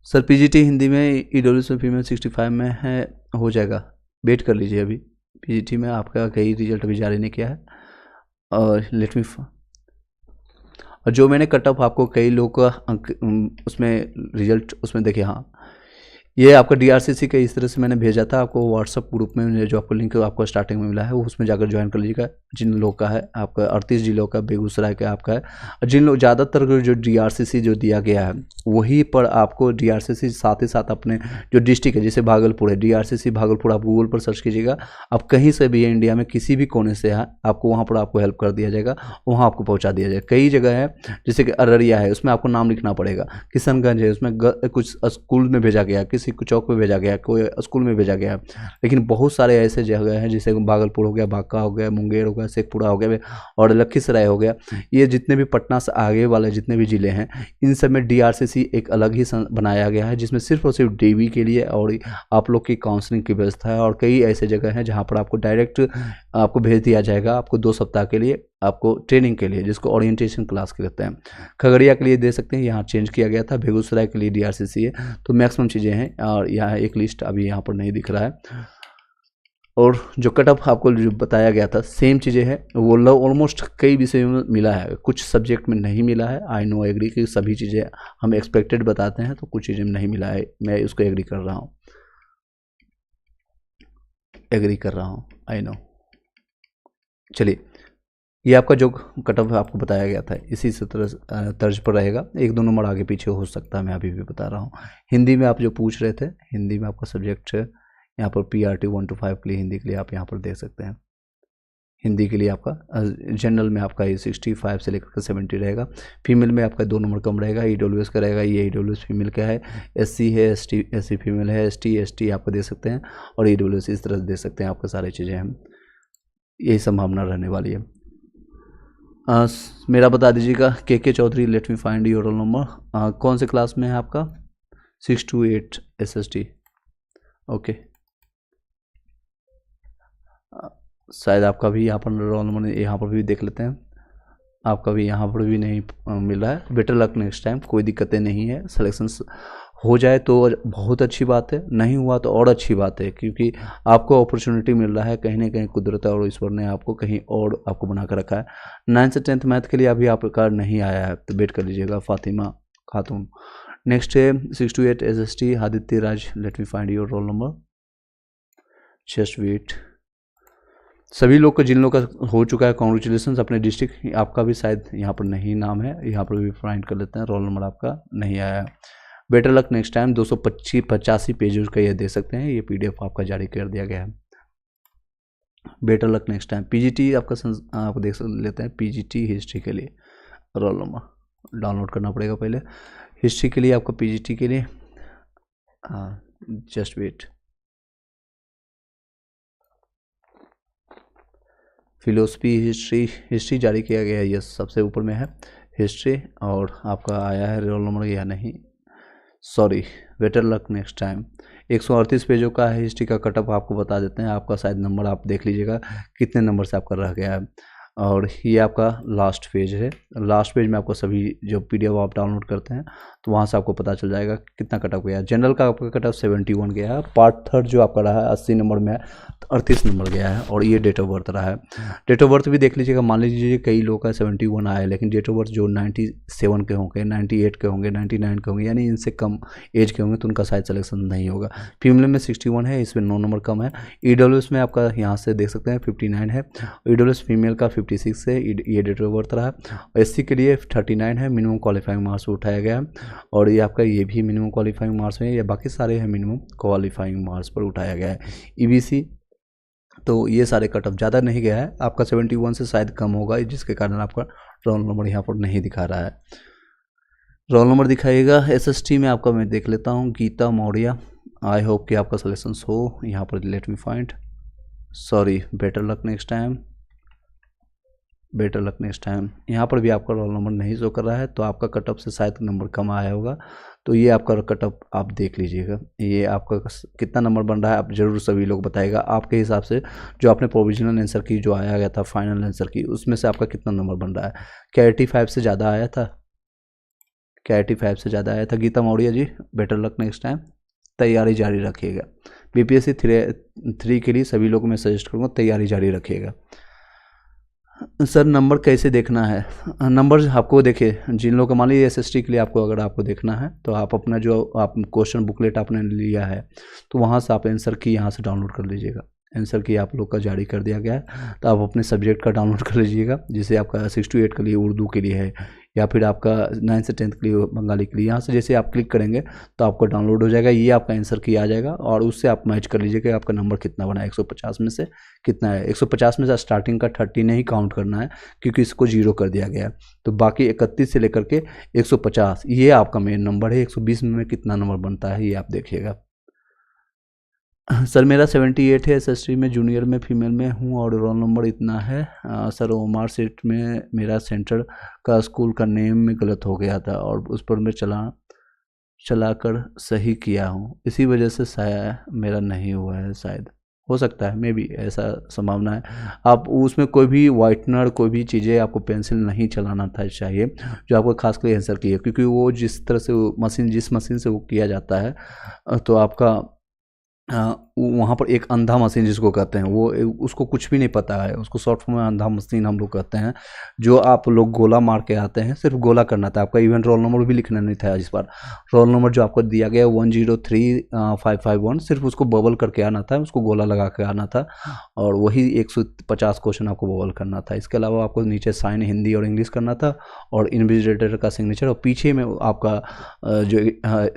सर PGT हिंदी में EWS में फीमेल 65 में है, हो जाएगा, वेट कर लीजिए। अभी PGT में आपका कई रिजल्ट अभी जारी नहीं किया है। और लेट मी, और जो मैंने कट ऑफ आपको कई लोग का अंक उसमें रिजल्ट उसमें देखिए। हाँ, ये आपका DRCC का इस तरह से मैंने भेजा था आपको व्हाट्सअप ग्रुप में, जो आपको लिंक आपको स्टार्टिंग में मिला है, वो उसमें जाकर ज्वाइन कर लीजिएगा। जिन लोग का है आपका 38 जिलों का, बेगूसराय का आपका है, और जिन लोग ज़्यादातर जो DRCC जो दिया गया है वही पर आपको DRCC साथ ही साथ अपने जो डिस्ट्रिक्ट है, जैसे भागलपुर है, DRCC भागलपुर, आप गूगल पर सर्च कीजिएगा। आप कहीं से भी इंडिया में किसी भी कोने से है, आपको वहाँ पर आपको हेल्प कर दिया जाएगा, वहाँ आपको पहुँचा दिया जाएगा। कई जगह है, जैसे कि अररिया है, उसमें आपको नाम लिखना पड़ेगा। किशनगंज है, उसमें कुछ स्कूल में भेजा गया, किसी को चौक में भेजा गया, कोई स्कूल में भेजा गया। लेकिन बहुत सारे ऐसे जगह हैं, जैसे भागलपुर हो गया, बांका हो गया, मुंगेर हो गया, शेखपुरा हो गया और लखीसराय हो गया। ये जितने भी पटना से आगे वाले जितने भी ज़िले हैं, इन सब में DRCC एक अलग ही बनाया गया है, जिसमें सिर्फ और सिर्फ DV के लिए और आप लोग की काउंसलिंग की व्यवस्था है। और कई ऐसे जगह हैं जहाँ पर आपको डायरेक्ट आपको भेज दिया जाएगा, आपको 2 सप्ताह के लिए आपको ट्रेनिंग के लिए, जिसको ओरिएंटेशन क्लास कहते हैं। खगड़िया के लिए दे सकते हैं, यहाँ चेंज किया गया था। बेगूसराय के लिए DRCC है। तो मैक्सिमम चीज़ें हैं, और यहाँ एक लिस्ट अभी यहाँ पर नहीं दिख रहा है। और जो कट ऑफ आपको जो बताया गया था सेम चीज़ें हैं, वो ऑलमोस्ट कई विषयों में मिला है, कुछ सब्जेक्ट में नहीं मिला है। आई नो, एग्री कि सभी चीज़ें हम एक्सपेक्टेड बताते हैं, तो कुछ चीज़ें में नहीं मिला है, मैं उसको एग्री कर रहा हूँ, आई नो। चलिए, ये आपका जो कट ऑफ आपको बताया गया था इसी से तर्ज पर रहेगा, 1-2 नंबर आगे पीछे हो सकता है, मैं अभी भी बता रहा हूँ। हिंदी में आप जो पूछ रहे थे, हिंदी में आपका सब्जेक्ट यहाँ पर PRT 1 to 5 के लिए, हिंदी के लिए आप यहाँ पर देख सकते हैं। हिंदी के लिए आपका जनरल में आपका ये 65 से लेकर 70 रहेगा। फीमेल में आपका 2 नंबर कम रहेगा, EWS का रहेगा, ये EWS फीमेल का है, SC है, SC फीमेल है, ST आपको दे सकते हैं, और EWS इस तरह से दे सकते हैं। आपका सारी चीज़ें हम यही संभावना रहने वाली है। मेरा बता दीजिएगा, KK Chaudhary, let me find your roll number. कौन से क्लास में है आपका? 6 to 8 SST। ओके, शायद आपका भी यहाँ पर रोल नंबर यहाँ पर भी देख लेते हैं, आपका भी यहाँ पर भी नहीं मिल रहा है। बेटर लक नेक्स्ट टाइम, कोई दिक्कतें नहीं है। सिलेक्शन हो जाए तो बहुत अच्छी बात है, नहीं हुआ तो और अच्छी बात है, क्योंकि आपको अपॉर्चुनिटी मिल रहा है, कहीं ना कहीं कुदरत और ईश्वर ने आपको कहीं और आपको बना कर रखा है। 9 से 10th मैथ के लिए अभी आपका नहीं आया है तो वेट कर लीजिएगा। फातिमा खातून। नेक्स्ट है 6 to 8 SST, Aditya Raj, let me find your roll number. Just wait. सभी लोग का, जिन लोग का हो चुका है, कॉन्ग्रेचुलेसन। अपने डिस्ट्रिक्ट, आपका भी शायद यहाँ पर नहीं नाम है, यहाँ पर भी फाइंड कर लेते हैं, रोल नंबर आपका नहीं आया है। Better luck next time. 285 pages का ये दे सकते हैं, ये PDF आपका जारी कर दिया गया है। Better luck next time. PGT आपका आप देख लेते हैं, PGT हिस्ट्री के लिए रोल नंबर डाउनलोड करना पड़ेगा पहले। हिस्ट्री के लिए आपका PGT के लिए जस्ट वेट। फिलोसफी, हिस्ट्री जारी किया गया है, यस, सबसे ऊपर में है हिस्ट्री, और आपका आया है रोल नंबर या नहीं, sorry. Better luck next time. 138 पेजों का है हिस्ट्री का कट ऑफ, आपको बता देते हैं। आपका शायद नंबर आप देख लीजिएगा कितने नंबर से आपका रह गया है, और ये आपका लास्ट पेज है। लास्ट पेज में आपको सभी जो PDF आप डाउनलोड करते हैं तो वहाँ से आपको पता चल जाएगा कितना कट ऑफ गया है। जनरल का आपका कट ऑफ 71 गया है। पार्ट 3 जो आपका रहा है 80 नंबर में है, तो 38 नंबर गया है, और ये डेट ऑफ बर्थ रहा है। डेट ऑफ बर्थ भी देख लीजिएगा, मान लीजिए कई लोग का 71 आया है, लेकिन डेट ऑफ बर्थ जो 97 के होंगे, 98 के होंगे, 99 के होंगे, यानी इनसे कम एज के होंगे, तो उनका शायद सिलेक्शन नहीं होगा। फीमेल में 61 है, इसमें 9 नंबर कम है। EWS में आपका यहाँ से देख सकते हैं 59 है, EWS फीमेल का 56 है, ये डेट ऑफ बर्थ रहा है। SC के लिए 39 है, मिनिमम क्वालिफाइंग मार्क्स उठाया गया है, और ये आपका ये भी मिनिमम क्वालिफाइंग मार्क्स में, ये बाकी सारे हैं मिनिमम क्वालिफाइंग मार्क्स पर उठाया गया है। EBC तो ये सारे कट ऑफ ज़्यादा नहीं गया है, आपका 71 से शायद कम होगा, जिसके कारण आपका रोल नंबर यहाँ पर नहीं दिखा रहा है। Roll number दिखाइएगा। SST में आपका मैं देख लेता हूँ, गीता मौर्य। आई होप कि आपका सिलेक्शन हो यहाँ पर। Late me find, sorry, better luck next time, better luck next time. यहाँ पर भी आपका रोल नंबर नहीं शो कर रहा है, तो आपका कट ऑफ से शायद नंबर कम आया होगा, तो ये आपका कट ऑफ आप देख लीजिएगा। ये आपका कितना नंबर बन रहा है आप ज़रूर सभी लोग बताइएगा आपके हिसाब से। जो आपने प्रोविजनल आंसर की जो आया गया था, फाइनल आंसर की, उसमें से आपका कितना नंबर बन रहा है? क्या 85 से ज़्यादा आया था? क्या 85 से ज़्यादा आया था? Gita Maurya ji, better luck next time, तैयारी जारी रखिएगा। BPSC 3 के लिए सभी लोगों मैं सजेस्ट करूँगा तैयारी जारी रखिएगा। सर नंबर कैसे देखना है? नंबर आपको देखिए, जिन लोगों का मान लीजिए SST के लिए आपको अगर आपको देखना है, तो आप अपना जो आप क्वेश्चन बुकलेट आपने लिया है, तो वहाँ से आप आंसर की यहाँ से डाउनलोड कर लीजिएगा। आंसर की आप लोग का जारी कर दिया गया है, तो आप अपने सब्जेक्ट का डाउनलोड कर लीजिएगा। जैसे आपका 6 to 8 के लिए उर्दू के लिए है, या फिर आपका 9 से 10th के लिए बंगाली के लिए, यहाँ से जैसे आप क्लिक करेंगे तो आपको डाउनलोड हो जाएगा। ये आपका आंसर की आ जाएगा, और उससे आप मैच कर लीजिए कि आपका नंबर कितना बना है, 150 में से कितना है। 150 में से स्टार्टिंग का 30 नहीं काउंट करना है, क्योंकि इसको 0 कर दिया गया है। तो बाकी 31 से लेकर के 150 ये आपका मेन नंबर है। 120 में कितना नंबर बनता है ये आप देखिएगा। सर मेरा 78 है, SST में जूनियर में फीमेल में हूँ, और रोल नंबर इतना है। सर ओमार सीट में मेरा सेंटर का स्कूल का नेम में गलत हो गया था, और उस पर मैं चलाकर सही किया हूँ, इसी वजह से शायद मेरा नहीं हुआ है। शायद हो सकता है, मे भी ऐसा संभावना है। आप उसमें कोई भी वाइटनर, कोई भी चीज़ें आपको पेंसिल नहीं चलाना था चाहिए, जो आपको खास कर आंसर की है, क्योंकि वो जिस तरह से जिस मशीन से वो किया जाता है, तो आपका वहाँ पर एक अंधा मशीन जिसको कहते हैं, वो उसको कुछ भी नहीं पता है, उसको शॉर्ट फॉर्म में अंधा मशीन हम लोग कहते हैं। जो आप लोग गोला मार के आते हैं, सिर्फ गोला करना था आपका, इवन रोल नंबर भी लिखना नहीं था इस बार। रोल नंबर जो आपको दिया गया 103551, सिर्फ उसको बबल करके आना था, उसको गोला लगा के आना था, और वही 150 क्वेश्चन आपको बबल करना था। इसके अलावा आपको नीचे साइन हिंदी और इंग्लिश करना था, और इन्विजिलेटर का सिग्नेचर, और पीछे में आपका जो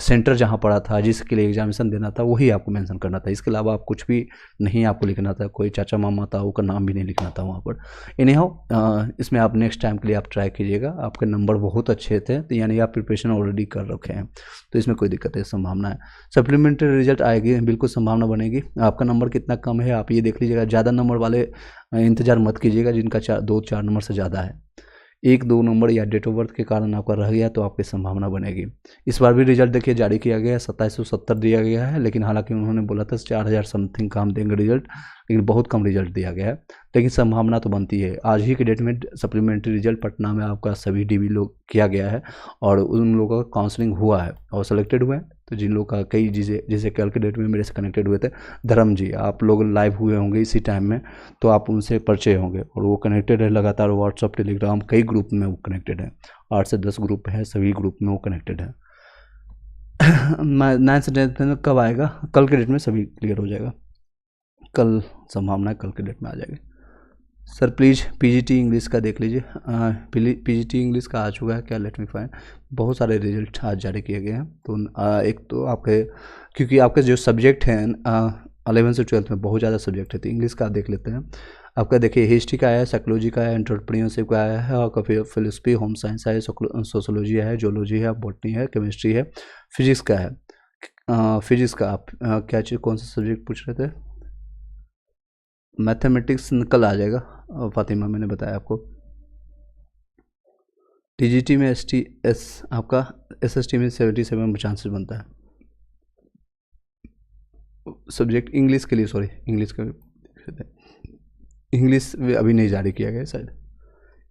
सेंटर जहाँ पड़ा था जिसके लिए एग्जामिनेशन देना था वही आपको मेंशन करना था। इसके अलावा आप कुछ भी नहीं आपको लिखना था, कोई चाचा मामा था उसका नाम भी नहीं लिखना था वहाँ पर। एनी हाउ इसमें आप नेक्स्ट टाइम के लिए आप ट्राई कीजिएगा, आपके नंबर बहुत अच्छे थे, तो यानी आप प्रिपरेशन ऑलरेडी कर रखे हैं, तो इसमें कोई दिक्कत है, संभावना है। सप्लीमेंट्री रिजल्ट आएगी, बिल्कुल संभावना बनेगी। आपका नंबर कितना कम है आप ये देख लीजिएगा, ज़्यादा नंबर वाले इंतजार मत कीजिएगा जिनका 2-4 नंबर से ज़्यादा है। 1-2 नंबर या डेट ऑफ बर्थ के कारण आपका रह गया तो आपकी संभावना बनेगी। इस बार भी रिजल्ट देखिए जारी किया गया है, 2770 दिया गया है, लेकिन हालांकि उन्होंने बोला था 4000 समथिंग का हम देंगे रिजल्ट, लेकिन बहुत कम रिजल्ट दिया गया है, लेकिन संभावना तो बनती है। आज ही के डेट में सप्लीमेंट्री रिजल्ट पटना में आपका सभी डीबी लोग किया गया है, और उन लोगों का काउंसलिंग हुआ है और सेलेक्टेड हुए हैं। तो जिन लोग का कई चीज़ें, जैसे कल के डेट में मेरे से कनेक्टेड हुए थे धर्म जी, आप लोग लाइव हुए होंगे इसी टाइम में, तो आप उनसे परिचय होंगे, और वो कनेक्टेड है लगातार व्हाट्सअप टेलीग्राम कई ग्रुप में वो कनेक्टेड है, 8 से 10 ग्रुप है, सभी ग्रुप में वो कनेक्टेड है। 9 से 10 में कब आएगा? कल के डेट में सभी क्लियर हो जाएगा, कल संभावना है कल के डेट में आ जाएगी। सर प्लीज़ पीजीटी इंग्लिश का देख लीजिए, पीजीटी इंग्लिश का आ चुका है क्या? Late me find. बहुत सारे रिजल्ट आज जारी किए गए हैं, तो एक तो आपके, क्योंकि आपके जो सब्जेक्ट हैं 11 से 12 में बहुत ज़्यादा सब्जेक्ट है, तो इंग्लिश का आप देख लेते हैं। आपका देखिए हिस्ट्री का आया है, साइकोलॉजी का है, एंटरप्रेन्योरशिप का आया है, और फिलोसफी, होम साइंस है, सोशोलॉजी है, जोलॉजी है, बॉटनी है, केमिस्ट्री है, फिजिक्स का है। फिजिक्स का आप क्या चीज़, कौन सा सब्जेक्ट पूछ रहे थे? मैथमेटिक्स कल आ जाएगा, फातिमा मैंने बताया आपको। टीजीटी में आपका एसएसटी में 77 चांसेस बनता है सब्जेक्ट इंग्लिश के लिए, सॉरी इंग्लिश का इंग्लिश अभी नहीं जारी किया गया शायद।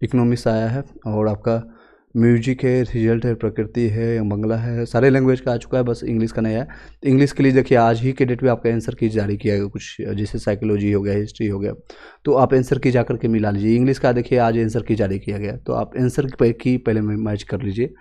इकोनॉमिक्स आया है, और आपका म्यूजिक है, रिजल्ट है, प्रकृति है, बंगला है, सारे लैंग्वेज का आ चुका है, बस इंग्लिश का नहीं है। तो इंग्लिश के लिए देखिए आज ही के डेट में आपका आंसर की जारी किया गया, कुछ जैसे साइकोलॉजी हो गया, हिस्ट्री हो गया, तो आप आंसर की जा करके मिला लीजिए। इंग्लिश का देखिए आज आंसर की जारी किया गया, तो आप आंसर की पहले मैच कर लीजिए।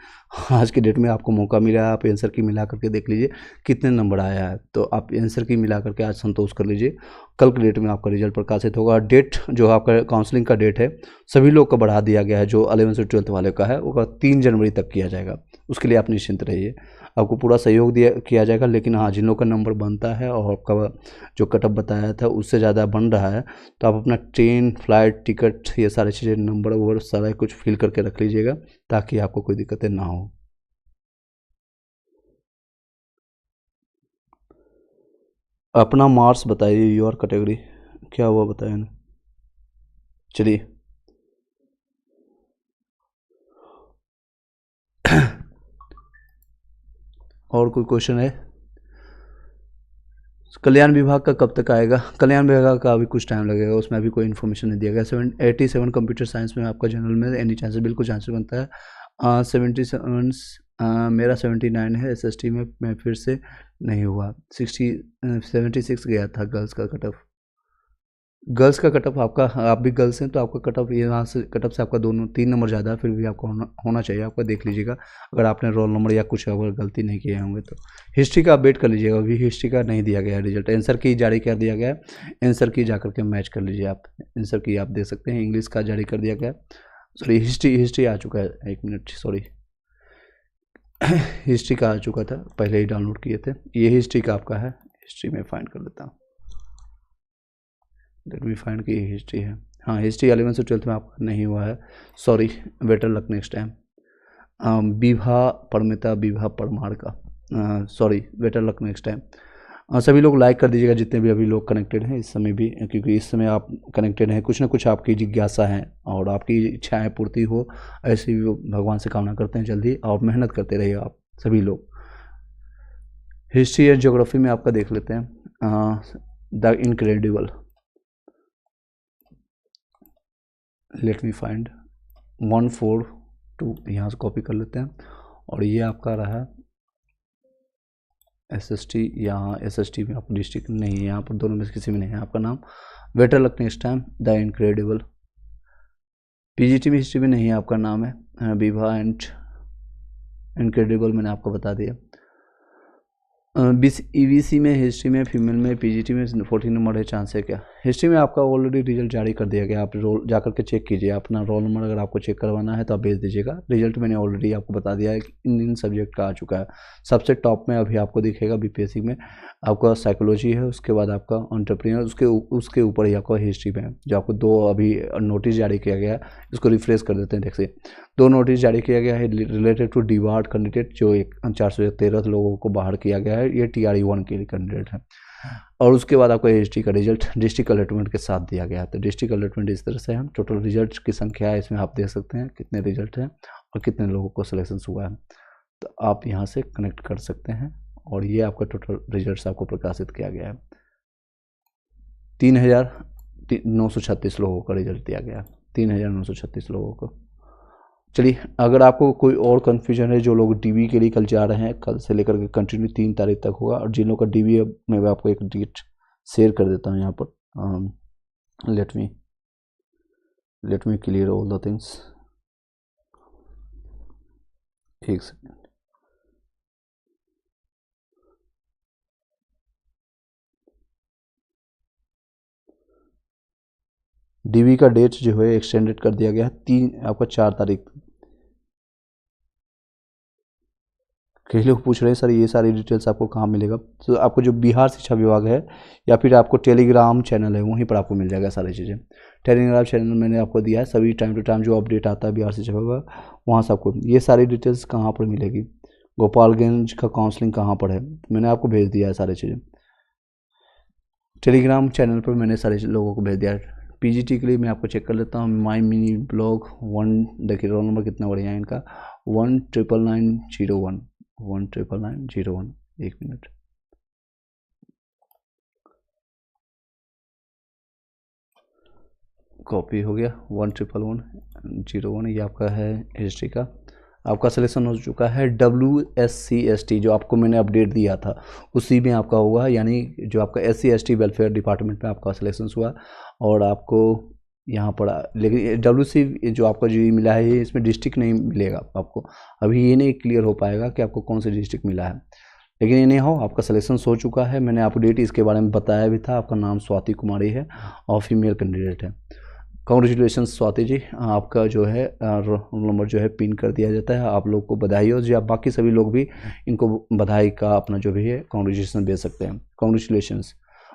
आज के डेट में आपको मौका मिला है, आप आंसर की मिला करके देख लीजिए कितने नंबर आया है, तो आप आंसर की मिला करके आज संतोष कर लीजिए। कल के डेट में आपका रिजल्ट प्रकाशित होगा। डेट जो आपका काउंसलिंग का डेट है सभी लोग का बढ़ा दिया गया है, जो 11 से 12 वाले का है वो 3 जनवरी तक किया जाएगा, उसके लिए आप निश्चिंत रहिए, आपको पूरा सहयोग दिया किया जाएगा। लेकिन हाँ, जिन लोग का नंबर बनता है और आपका जो कटअप बताया था उससे ज़्यादा बन रहा है, तो आप अपना ट्रेन, फ्लाइट, टिकट, ये सारी चीज़ें, नंबर वंबर सारा कुछ फिल करके रख लीजिएगा, ताकि आपको कोई दिक्कतें ना हो। अपना मार्क्स बताइए, योर कैटेगरी क्या हुआ बताया ना। चलिए और कोई क्वेश्चन है? कल्याण विभाग का कब तक आएगा? कल्याण विभाग का अभी कुछ टाइम लगेगा, उसमें अभी कोई इन्फॉर्मेशन नहीं दिया गया। 87 कंप्यूटर साइंस में आपका जनरल में एनी चांसेस, बिल्कुल चांसेस बनता है। 77 मेरा 79 है, एसएसटी में मैं फिर से नहीं हुआ। 76 गया था गर्ल्स का कट ऑफ। गर्ल्स का कट ऑफ आपका, आप भी गर्ल्स हैं तो आपका कट ऑफ यहाँ से, कट ऑफ से आपका 2-3 नंबर ज़्यादा है, फिर भी आपको होना चाहिए, आपका देख लीजिएगा अगर आपने रोल नंबर या कुछ अगर गलती नहीं किए होंगे तो। हिस्ट्री का आप वेट कर लीजिएगा, अभी हिस्ट्री का नहीं दिया गया है रिजल्ट, आंसर की जारी कर दिया गया है, आंसर की जा करके मैच कर लीजिए आप, आंसर की आप देख सकते हैं। इंग्लिश का जारी कर दिया गया, सॉरी हिस्ट्री आ चुका है, 1 मिनट सॉरी हिस्ट्री का आ चुका था, पहले ही डाउनलोड किए थे, ये हिस्ट्री का आपका है। हिस्ट्री में फाइंड कर लेता हूँ, लेट मी फाइंड की हिस्ट्री है। हाँ, हिस्ट्री 11 से 12 में आपका नहीं हुआ है, sorry, better luck next time. Vibha Paramita, Vibha Parmar का, sorry, better luck next time. सभी लोग लाइक कर दीजिएगा जितने भी अभी लोग कनेक्टेड हैं इस समय भी, क्योंकि इस समय आप कनेक्टेड हैं, कुछ ना कुछ आपकी जिज्ञासा है और आपकी इच्छाएं पूर्ति हो, ऐसी भी भगवान से कामना करते हैं जल्दी, और मेहनत करते रहिए आप सभी लोग। हिस्ट्री या ज्योग्राफी में आपका देख लेते हैं, the incredible, late me find 142, यहाँ से कॉपी कर लेते हैं, और ये आपका रहा SST, यहाँ SST में आपको डिस्ट्रिक्ट नहीं है, यहाँ पर दोनों में से किसी में नहीं है आपका नाम। Better luck next time, the incredible. PGT में हिस्ट्री में नहीं है, आपका नाम है विभा एंड इनक्रेडिबल, मैंने आपको बता दिया। EVC में हिस्ट्री में फीमेल में PGT में 14 नंबर है, चांस है क्या? हिस्ट्री में आपका ऑलरेडी रिजल्ट जारी कर दिया गया, आप रोल जाकर के चेक कीजिए अपना रोल नंबर, अगर आपको चेक करवाना है तो आप भेज दीजिएगा। रिजल्ट मैंने ऑलरेडी आपको बता दिया है कि इन सब्जेक्ट का आ चुका है। सबसे टॉप में अभी आपको दिखेगा BPSC में आपका साइकोलॉजी है, उसके बाद आपका एंटरप्रेन्योर, उसके ऊपर ही आपका हिस्ट्री में जो आपको 2 अभी नोटिस जारी किया गया है, इसको रिफ्रेश कर देते हैं। देखिए 2 नोटिस जारी किया गया है रिलेटेड टू डिबार्ड कैंडिडेट, जो 413 लोगों को बाहर किया गया है, ये TRE1 के लिए कैंडिडेट है। और उसके बाद आपको हिस्ट्री का रिजल्ट डिस्ट्रिक्ट अलॉटमेंट के साथ दिया गया है। तो डिस्ट्रिक्ट अलॉटमेंट इस तरह से है, टोटल रिजल्ट की संख्या है इसमें आप देख सकते हैं कितने रिजल्ट हैं और कितने लोगों को सिलेक्शन हुआ है, तो आप यहाँ से कनेक्ट कर सकते हैं। और ये आपका टोटल रिजल्ट आपको प्रकाशित किया गया है, 3936 लोगों का रिजल्ट दिया गया है, 3936 लोगों को। चलिए, अगर आपको कोई और कन्फ्यूजन है, जो लोग DB के लिए कल जा रहे हैं, कल से लेकर के कंटिन्यू 3 तारीख तक होगा, और जिन लोगों का DB है मैं आपको एक डेट शेयर कर देता हूँ यहाँ पर। Let me clear all the things, एक सेकेंड। DB का डेट जो है एक्सटेंडेड कर दिया गया है आपका 4 तारीख। कई लोग पूछ रहे हैं सर ये सारी डिटेल्स आपको कहाँ मिलेगा, तो आपको जो बिहार शिक्षा विभाग है या फिर आपको टेलीग्राम चैनल है वहीं पर आपको मिल जाएगा सारी चीज़ें। टेलीग्राम चैनल मैंने आपको दिया है, सभी टाइम टू टाइम जो अपडेट आता है बिहार शिक्षा विभाग, वहाँ से आपको ये सारी डिटेल्स कहाँ पर मिलेगी। गोपालगंज का काउंसलिंग कहाँ पर है, मैंने आपको भेज दिया है सारी चीज़ें। टेलीग्राम चैनल पर मैंने सारे लोगों को भेज दिया है। PGT के लिए मैं आपको चेक कर लेता हूँ। माई मिनी ब्लॉग 1, देखिए रोल नंबर कितना बढ़िया है इनका, 19990 19990। एक मिनट, कॉपी हो गया, 11101। ये आपका है हिस्ट्री का, आपका सिलेक्शन हो चुका है। WSC/ST जो आपको मैंने अपडेट दिया था उसी में आपका होगा, यानी जो आपका SC/ST वेलफेयर डिपार्टमेंट में आपका सिलेक्शन हुआ। और आपको यहाँ पर लेकिन WC जो आपका जो मिला है ये इसमें डिस्ट्रिक्ट नहीं मिलेगा आपको, अभी ये नहीं क्लियर हो पाएगा कि आपको कौन सी डिस्ट्रिक्ट मिला है, लेकिन ये नहीं हो, आपका सिलेक्शन हो चुका है। मैंने अपडेट इसके बारे में बताया भी था। आपका नाम स्वाति कुमारी है और फीमेल कैंडिडेट है। कॉन्ग्रेचुलेशन स्वाति जी, आपका जो है रोल नंबर जो है पिन कर दिया जाता है। आप लोग को बधाई हो जी, आप बाकी सभी लोग भी इनको बधाई का अपना जो भी है कॉन्ग्रेचुलेशन भेज सकते हैं। Congratulation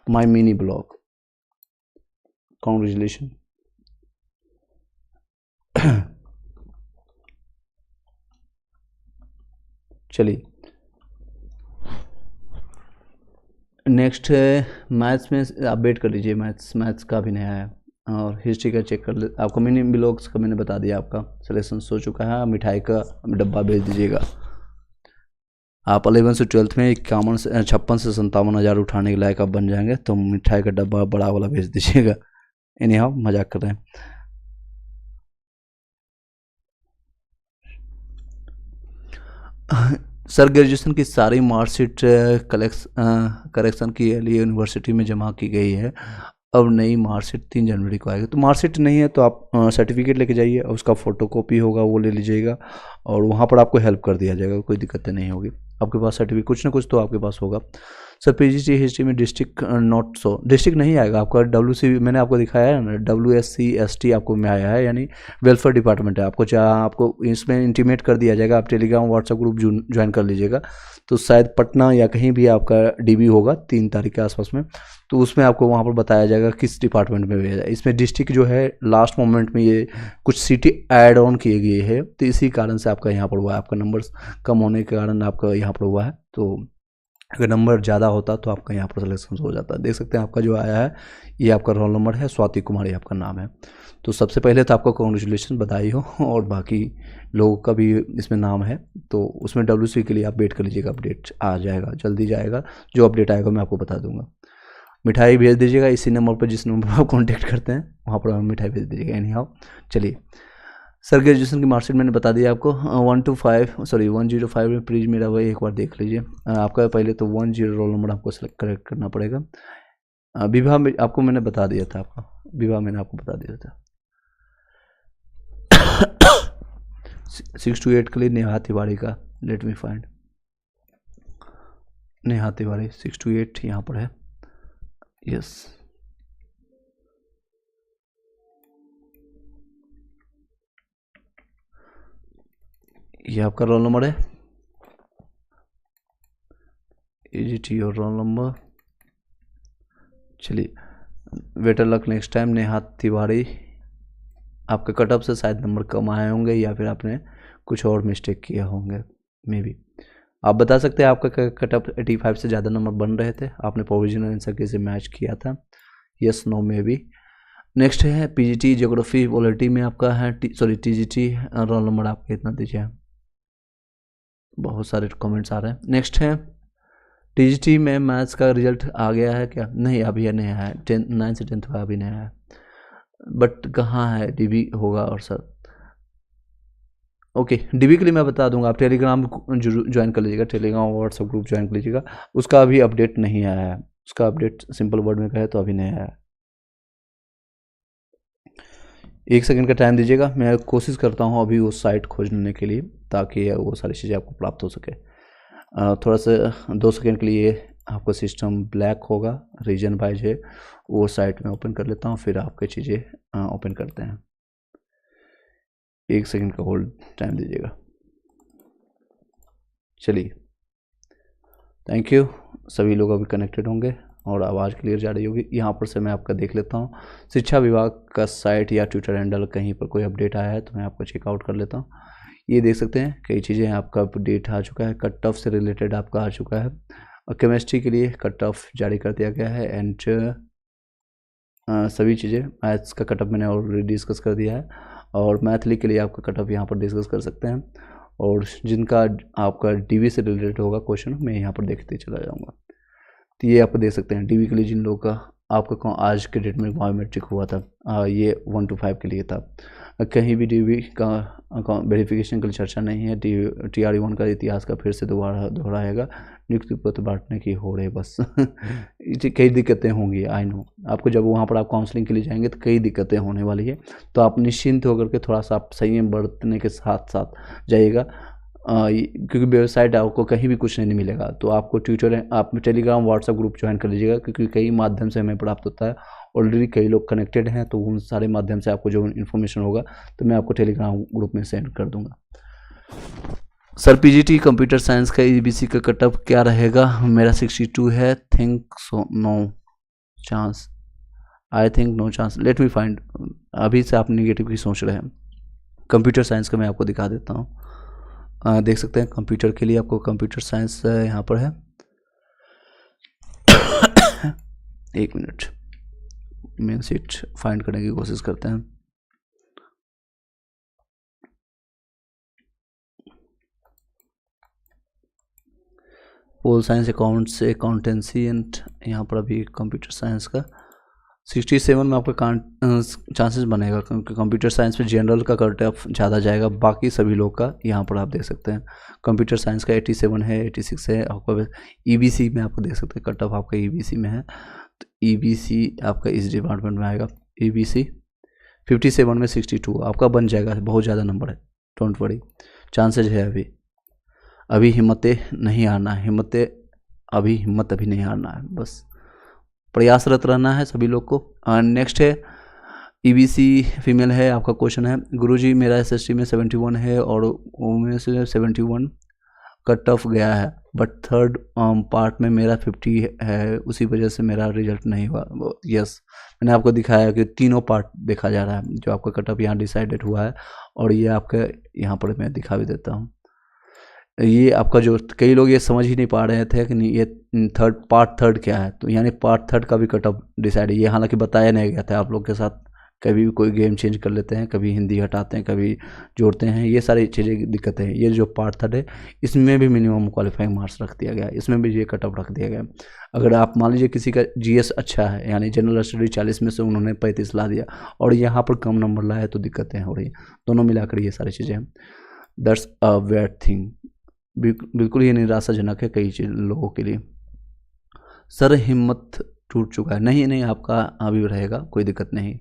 my mini blog, congratulation. चलिए नेक्स्ट है मैथ्स में, आप वेट कर लीजिए, मैथ्स का भी नया है। और हिस्ट्री का चेक कर ले, आपको मिनी ब्लॉग्स का मैंने बता दिया, आपका सिलेक्शन हो चुका है। मिठाई का डब्बा भेज दीजिएगा। आप 11 से 12 में 51 से 56 से 57 हज़ार उठाने के लायक आप बन जाएंगे, तो मिठाई का डब्बा बड़ा वाला भेज दीजिएगा। एनी हाउ मजाक कर रहे हैं। सर ग्रेजुएशन की सारी मार्कशीट करेक्शन के लिए यूनिवर्सिटी में जमा की गई है, अब नई मार्कशीट 3 जनवरी को आएगी। तो मार्कशीट नहीं है तो आप सर्टिफिकेट लेके जाइए, उसका फ़ोटोकॉपी होगा वो ले लीजिएगा, और वहाँ पर आपको हेल्प कर दिया जाएगा, कोई दिक्कतें नहीं होगी। आपके पास सर्टिफिकेट कुछ ना कुछ तो आपके पास होगा। सर PGT हिस्ट्री में डिस्ट्रिक्ट नॉट सो, डिस्ट्रिक्ट नहीं आएगा आपका। WC मैंने आपको दिखाया है ना, WSC/ST आपको में आया है, यानी वेलफेयर डिपार्टमेंट है। आपको आपको इसमें इंटीमेट कर दिया जाएगा, आप टेलीग्राम व्हाट्सएप ग्रुप ज्वाइन कर लीजिएगा। तो शायद पटना या कहीं भी आपका DB होगा 3 तारीख के आसपास में, तो उसमें आपको वहाँ पर बताया जाएगा किस डिपार्टमेंट में भेजा है। इसमें डिस्ट्रिक्ट जो है लास्ट मोमेंट में ये कुछ सिटी ऐड ऑन किए गए है, तो इसी कारण से आपका यहाँ पर हुआ है। आपका नंबर कम होने के कारण आपका यहाँ पर हुआ है, तो अगर नंबर ज़्यादा होता तो आपका यहाँ पर सिलेक्शन हो जाता। देख सकते हैं आपका जो आया है ये आपका रोल नंबर है, स्वाति कुमारी आपका नाम है। तो सबसे पहले तो आपको कॉन्ग्रेचुलेसन, बधाई हो। और बाकी लोगों का भी इसमें नाम है, तो उसमें WC के लिए आप वेट कर लीजिएगा, अपडेट आ जाएगा, जल्दी जाएगा। जो अपडेट आएगा मैं आपको बता दूंगा। मिठाई भेज दीजिएगा इसी नंबर पर, जिस नंबर पर आप कॉन्टैक्ट करते हैं वहाँ पर मिठाई भेज दीजिएगा। एनी हाउ चलिए सर ग्रेजुएशन की मार्कशीट मैंने बता दिया आपको। 105 में प्लीज मेरा वही एक बार देख लीजिए। आपका पहले तो 10 रोल नंबर आपको सेलेक्ट करेक्ट करना पड़ेगा। विवाह में आपको मैंने बता दिया था, आपका विवाह मैंने आपको बता दिया था। 6 to 8 के लिए नेहा तिवारी का, let me find, Neha Tiwari 6 to 8 यहाँ पर है। यस, ये आपका रोल नंबर है। Is your roll number. चलिए, better luck next time. Neha Tiwari, आपके कटअप से शायद नंबर कम आए होंगे या फिर आपने कुछ और मिस्टेक किया होंगे, मे बी। आप बता सकते हैं आपका कटअप 85 से ज़्यादा नंबर बन रहे थे, आपने प्रोविजनल आंसर कैसे मैच किया था, yes no maybe. Next है पीजीटी ज्योग्राफी पॉलिटी में आपका है, टीजीटी रोल नंबर आपका इतना दीजिए। बहुत सारे कमेंट्स आ रहे हैं। नेक्स्ट है टीजीटी में मैथ्स का रिजल्ट आ गया है क्या? नहीं, अभी नहीं आया है। 9 से 10 का अभी नहीं आया है, बट कहाँ है? डीबी होगा। और सर ओके, डीबी के लिए मैं बता दूंगा, आप टेलीग्राम ज्वाइन कर लीजिएगा, टेलीग्राम व्हाट्सएप ग्रुप ज्वाइन कर लीजिएगा। उसका अभी अपडेट नहीं आया है, उसका अपडेट सिंपल वर्ड में कहे तो अभी नहीं आया है। 1 सेकंड का टाइम दीजिएगा, मैं कोशिश करता हूँ अभी उस साइट खोजने के लिए, ताकि वो सारी चीज़ें आपको प्राप्त हो सके। थोड़ा सा 2 सेकंड के लिए आपका सिस्टम ब्लैक होगा, रीजन वाइज है, वो साइट में ओपन कर लेता हूँ, फिर आपकी चीज़ें ओपन करते हैं। 1 सेकंड का होल्ड टाइम दीजिएगा। चलिए, थैंक यू। सभी लोग अभी कनेक्टेड होंगे और आवाज़ क्लियर जा रही होगी। यहाँ पर से मैं आपका देख लेता हूँ, शिक्षा विभाग का साइट या ट्विटर हैंडल कहीं पर कोई अपडेट आया है तो मैं आपको चेकआउट कर लेता हूँ। ये देख सकते हैं कई चीज़ें आपका अपडेट आ चुका है, कट ऑफ से रिलेटेड आपका आ चुका है, और केमिस्ट्री के लिए कट ऑफ जारी कर दिया गया है, एंड सभी चीज़ें। मैथ्स का कट ऑफ मैंने ऑलरेडी डिस्कस कर दिया है, और मैथली के लिए आपका कट ऑफ यहाँ पर डिस्कस कर सकते हैं, और जिनका आपका डीवी से रिलेटेड होगा क्वेश्चन मैं यहाँ पर देखते चला जाऊँगा। तो ये आप देख सकते हैं डीवी के लिए जिन लोगों का आपका आज के डेट में बायोमेट्रिक हुआ था, ये 1 to 5 के लिए था। कहीं भी डीवी का वेरिफिकेशन के लिए चर्चा नहीं है। TRE1 का इतिहास का फिर से दोहराएगा, नियुक्ति पत्र बांटने की हो रही बस। कई दिक्कतें होंगी, आई नो। आपको जब वहाँ पर आप काउंसलिंग के लिए जाएंगे तो कई दिक्कतें होने वाली है, तो आप निश्चिंत होकर के थोड़ा सा आप संयम बरतने के साथ साथ जाइएगा, क्योंकि वेबसाइट आपको कहीं भी कुछ नहीं मिलेगा। तो आपको ट्विटर, आप टेलीग्राम व्हाट्सएप ग्रुप ज्वाइन कर लीजिएगा, क्योंकि कई माध्यम से हमें प्राप्त होता है, ऑलरेडी कई लोग कनेक्टेड हैं, तो उन सारे माध्यम से आपको जो इन्फॉर्मेशन होगा तो मैं आपको टेलीग्राम ग्रुप में सेंड कर दूंगा। सर पीजीटी कंप्यूटर साइंस का ईबीसी का कटअप क्या रहेगा? मेरा 62 है, think so no chance, I think no chance, let me find. अभी से आप निगेटिव की सोच रहे हैं। कंप्यूटर साइंस का मैं आपको दिखा देता हूँ, देख सकते हैं कंप्यूटर के लिए आपको कंप्यूटर साइंस यहाँ पर है। 1 मिनट, मेन सीट फाइंड करने की कोशिश करते हैं। Pol science, accounts, accountancy and यहाँ पर अभी कंप्यूटर साइंस का 67 में आपका चांसेस बनेगा, क्योंकि कंप्यूटर साइंस में जनरल का कट ऑफ ज़्यादा जाएगा, बाकी सभी लोग का यहाँ पर आप देख सकते हैं। कंप्यूटर साइंस का 87 है, 86 है। आपका ईबीसी में आपको देख सकते हैं कट ऑफ आपका ईबीसी में है, तो ईबीसी आपका इस डिपार्टमेंट में आएगा। ईबीसी 57 में 62 आपका बन जाएगा, बहुत ज़्यादा नंबर है, डोंट वरी, चांसेज है। अभी हिम्मतें नहीं हारना है, हिम्मत अभी नहीं हारना है, बस प्रयासरत रहना है सभी लोग को। नेक्स्ट है ईबीसी फीमेल है, आपका क्वेश्चन है, गुरुजी मेरा एसएसटी में 71 है और उनमें से 71 कट ऑफ गया है, बट थर्ड पार्ट में मेरा 50 है, उसी वजह से मेरा रिजल्ट नहीं हुआ। यस, मैंने आपको दिखाया कि तीनों पार्ट देखा जा रहा है, जो आपका कट ऑफ यहाँ डिसाइडेड हुआ है, और ये आपका यहाँ पर मैं दिखा भी देता हूँ। ये आपका जो कई लोग ये समझ ही नहीं पा रहे थे कि ये पार्ट थर्ड क्या है, तो यानी पार्ट थर्ड का भी कट ऑफ डिसाइड है। ये हालांकि बताया नहीं गया था आप लोग के साथ, कभी भी कोई गेम चेंज कर लेते हैं, कभी हिंदी हटाते हैं, कभी जोड़ते हैं, ये सारी चीज़ें दिक्कतें हैं। ये जो पार्ट थर्ड है इसमें भी मिनिमम क्वालिफाइंग मार्क्स रख दिया गया है, इसमें भी ये कट ऑफ रख दिया गया है। अगर आप मान लीजिए किसी का जीएस अच्छा है, यानी जनरल स्टडी 40 में से उन्होंने 35 ला दिया और यहाँ पर कम नंबर लाया, तो दिक्कतें हो रही हैं। दोनों मिलाकर ये सारी चीज़ें हैं। दैट्स अ बैड थिंग, बिल्कुल ये निराशाजनक है कई लोगों के लिए। सर हिम्मत टूट चुका है, नहीं नहीं आपका अभी रहेगा, कोई दिक्कत नहीं।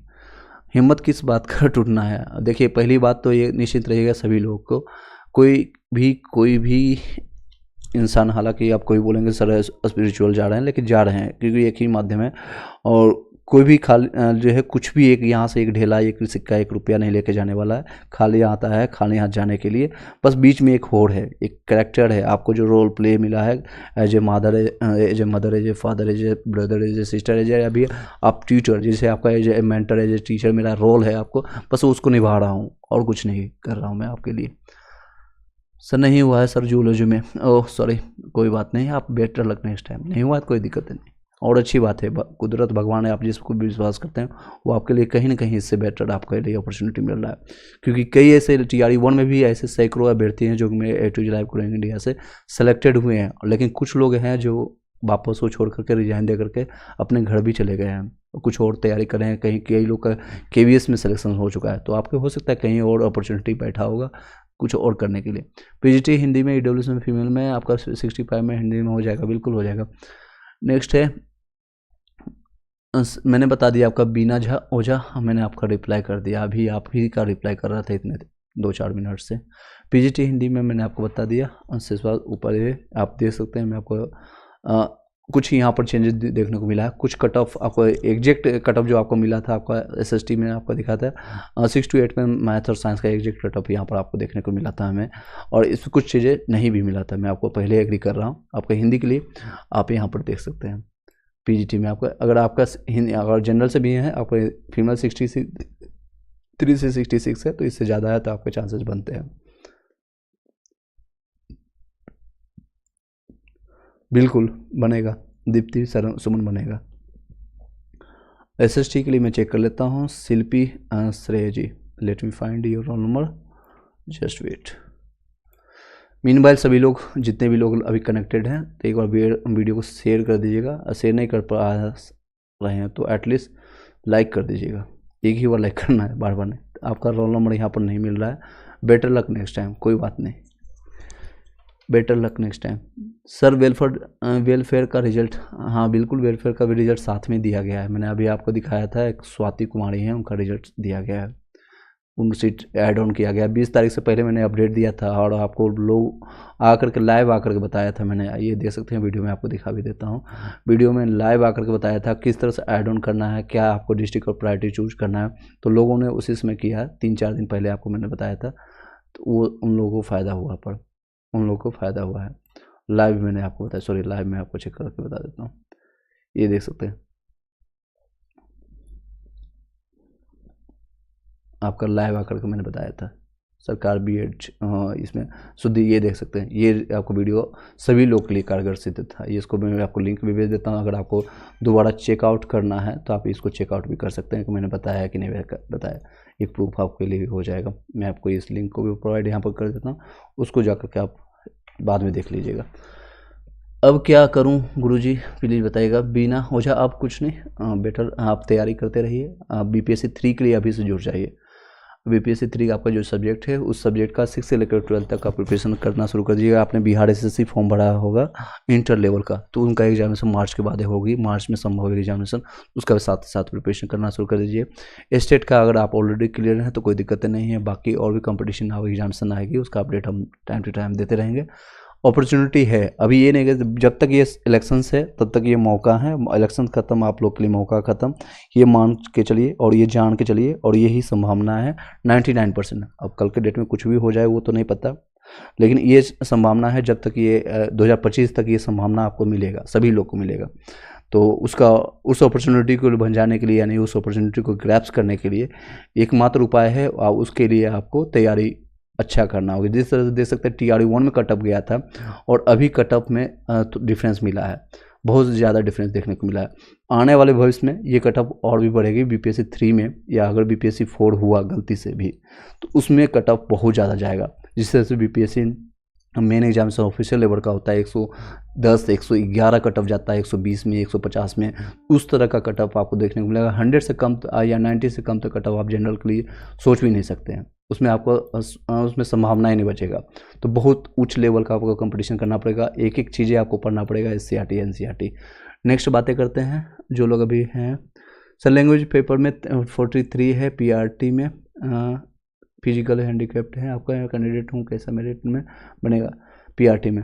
हिम्मत किस बात का टूटना है? देखिए पहली बात तो ये निश्चित रहेगा सभी लोगों को, कोई भी इंसान, हालांकि आप कोई बोलेंगे सर स्पिरिचुअल जा रहे हैं, लेकिन जा रहे हैं क्योंकि एक ही माध्यम है। और कोई भी खाली जो है कुछ भी एक यहाँ से एक ढेला, एक सिक्का, 1 रुपया नहीं लेके जाने वाला है। खाली आता है खाली हाथ जाने के लिए, बस बीच में एक होड़ है, एक कैरेक्टर है। आपको जो रोल प्ले मिला है as a mother, as a father, as a brother, as a sister, as a अभी आप ट्यूटर, जैसे आपका as a mentor, as a teacher मेरा रोल है आपको, बस उसको निभा रहा हूँ और कुछ नहीं कर रहा हूँ मैं आपके लिए। सर नहीं हुआ है सर जूलॉजी में, ओह सॉरी, कोई बात नहीं, आप बेटर लक नेक्स्ट टाइम। नहीं हुआ है कोई दिक्कत नहीं, और अच्छी बात है, कुदरत भगवान है, आप जिसको भी विश्वास करते हैं वो आपके लिए कहीं ना कहीं इससे बेटर आपके लिए अपॉर्चुनिटी मिल रहा है। क्योंकि कई ऐसे TRE 1 में भी ऐसे सैकड़ों अभ्यर्थी हैं जो मेरे A2Z लाइव कोडिंग इंडिया से सेलेक्टेड हुए हैं, लेकिन कुछ लोग हैं जो वापस को छोड़ करके रिजाइन दे करके अपने घर भी चले गए हैं, कुछ और तैयारी कर रहे हैं। कहीं कई लोग का KVS में सिलेक्शन हो चुका है, तो आपके हो सकता है कहीं और अपॉर्चुनिटी बैठा होगा कुछ और करने के लिए। PGT हिंदी में, EWS में फीमेल में आपका 65 में हिंदी में हो जाएगा, बिल्कुल हो जाएगा। नेक्स्ट है, मैंने बता दिया आपका बीना झा ओझा, मैंने आपका रिप्लाई कर दिया, अभी आप ही का रिप्लाई कर रहा था इतने 2-4 मिनट से। PGT हिंदी में मैंने आपको बता दिया, उससे बाद ऊपर है आप देख सकते हैं। मैं आपको कुछ यहाँ पर चेंजेस देखने को मिला है, कुछ कट ऑफ आपको एग्जैक्ट कट ऑफ जो आपको मिला था आपका SST में आपको दिखा था 6 to 8 में मैथ और साइंस का एग्जैक्ट कट ऑफ यहाँ पर आपको देखने को मिला था हमें, और इसमें कुछ चीज़ें नहीं भी मिला था। मैं आपको पहले एग्री कर रहा हूँ, आपका हिंदी के लिए आप यहाँ पर देख सकते हैं। PGT में आपका अगर आपका हिंदी अगर जनरल से भी है, आपका फीमेल 63 से 66 है, तो इससे ज़्यादा है तो आपके चांसेस बनते हैं। बिल्कुल बनेगा, दीप्ति सुमन बनेगा। SST के लिए मैं चेक कर लेता हूँ। Shilpi Shrey ji, let me find your roll number, just wait. Meanwhile सभी लोग जितने भी लोग अभी कनेक्टेड हैं तो एक बार वीडियो को शेयर कर दीजिएगा, शेयर नहीं कर पा रहे हैं तो एटलीस्ट लाइक कर दीजिएगा, एक ही बार लाइक करना है, बार बार नहीं। आपका रोल नंबर यहाँ पर नहीं मिल रहा है, बेटर लक नेक्स्ट टाइम, कोई बात नहीं, better luck next time. Sir welfare का रिजल्ट, हाँ बिल्कुल वेलफेयर का भी रिजल्ट साथ में दिया गया है, मैंने अभी आपको दिखाया था। एक स्वाति कुमारी हैं, उनका रिजल्ट दिया गया है, उन सीट ऐड ऑन किया गया 20 तारीख से पहले मैंने अपडेट दिया था, और आपको लोग आकर के लाइव आकर के बताया था मैंने, ये देख सकते हैं वीडियो में, आपको दिखा भी देता हूँ। वीडियो में लाइव आकर के बताया था किस तरह से ऐड ऑन करना है, क्या आपको डिस्ट्रिक्ट और प्रायोरिटी चूज करना है, तो लोगों ने उसी समय किया। 3-4 दिन पहले आपको मैंने बताया था, तो वो उन लोगों को फ़ायदा हुआ, पर उन लोगों को फ़ायदा हुआ है। लाइव मैंने आपको बताया, सॉरी लाइव में आपको चेक करके बता देता हूँ, ये देख सकते हैं आपका लाइव आकर के मैंने बताया था। सरकार BEd इसमें शुद्ध, ये देख सकते हैं, ये आपको वीडियो सभी लोग के लिए कारगर सिद्ध था। ये इसको मैं आपको लिंक भी भेज देता हूँ, अगर आपको दोबारा चेकआउट करना है तो आप इसको चेकआउट भी कर सकते हैं कि मैंने बताया है कि नहीं बताया, एक प्रूफ आपके लिए हो जाएगा। मैं आपको इस लिंक को भी प्रोवाइड यहाँ पर कर देता हूँ, उसको जाकर के आप बाद में देख लीजिएगा। अब क्या करूं गुरुजी प्लीज़ बताइएगा। बीना ओझा, आप कुछ नहीं, बेटर आप तैयारी करते रहिए, आप BPSC 3 के लिए अभी से जुड़ जाइए। BPSC 3 का आपका जो सब्जेक्ट है उस सब्जेक्ट का 6 से लेकर 12 तक का प्रिपरेशन करना शुरू कर दीजिएगा। आपने बिहार SSC फॉर्म भरा होगा इंटर लेवल का, तो उनका एग्जामिनेशन मार्च के बाद होगी, मार्च में संभव है एग्जामिनेशन, उसका साथ साथ प्रिपरेशन करना शुरू कर दीजिए। स्टेट का अगर आप ऑलरेडी क्लियर हैं तो कोई दिक्कत नहीं है, बाकी और भी कंपटीशन एग्जामिनेशन आएगी, उसका अपडेट हम टाइम टू टाइम देते रहेंगे। अपॉर्चुनिटी है, अभी ये नहीं कि जब तक ये इलेक्शंस है तब तक ये मौका है, इलेक्शन खत्म आप लोग के लिए मौका खत्म, ये मान के चलिए और ये जान के चलिए, और यही संभावना है 99%। अब कल के डेट में कुछ भी हो जाए वो तो नहीं पता, लेकिन ये संभावना है जब तक ये 2025 तक ये संभावना आपको मिलेगा, सभी लोग को मिलेगा। तो उस अपॉर्चुनिटी को बन जाने के लिए, यानी उस अपॉर्चुनिटी को ग्रैप्स करने के लिए एकमात्र उपाय है, उसके लिए आपको तैयारी अच्छा करना होगा। जिस तरह से देख सकते हैं TRE 1 में कटअप गया था और अभी कटअप में तो डिफरेंस मिला है, बहुत ज़्यादा डिफरेंस देखने को मिला है। आने वाले भविष्य में ये कटअप और भी बढ़ेगी BPSC 3 में, या अगर BPSC 4 हुआ गलती से भी तो उसमें कटअप बहुत ज़्यादा जाएगा। जिस तरह से BPSC main examination official level का होता है 110 111 कटअप जाता है, 120 में, 150 में, उस तरह का कटअप आपको देखने को मिलेगा। 100 से कम या 90 से कम तक कटअप आप जनरल के लिए सोच भी नहीं सकते हैं, उसमें आपको उसमें संभावना ही नहीं बचेगा। तो बहुत उच्च लेवल का आपको कंपटीशन करना पड़ेगा, एक एक चीज़ें आपको पढ़ना पड़ेगा, SCRT NCRT। नेक्स्ट बातें करते हैं जो लोग अभी हैं। सर लैंग्वेज पेपर में 43 है, PRT में फिजिकल हैंडीकैप्ड है आपका कैंडिडेट हूँ, कैसा मेरिट में बनेगा PRT में?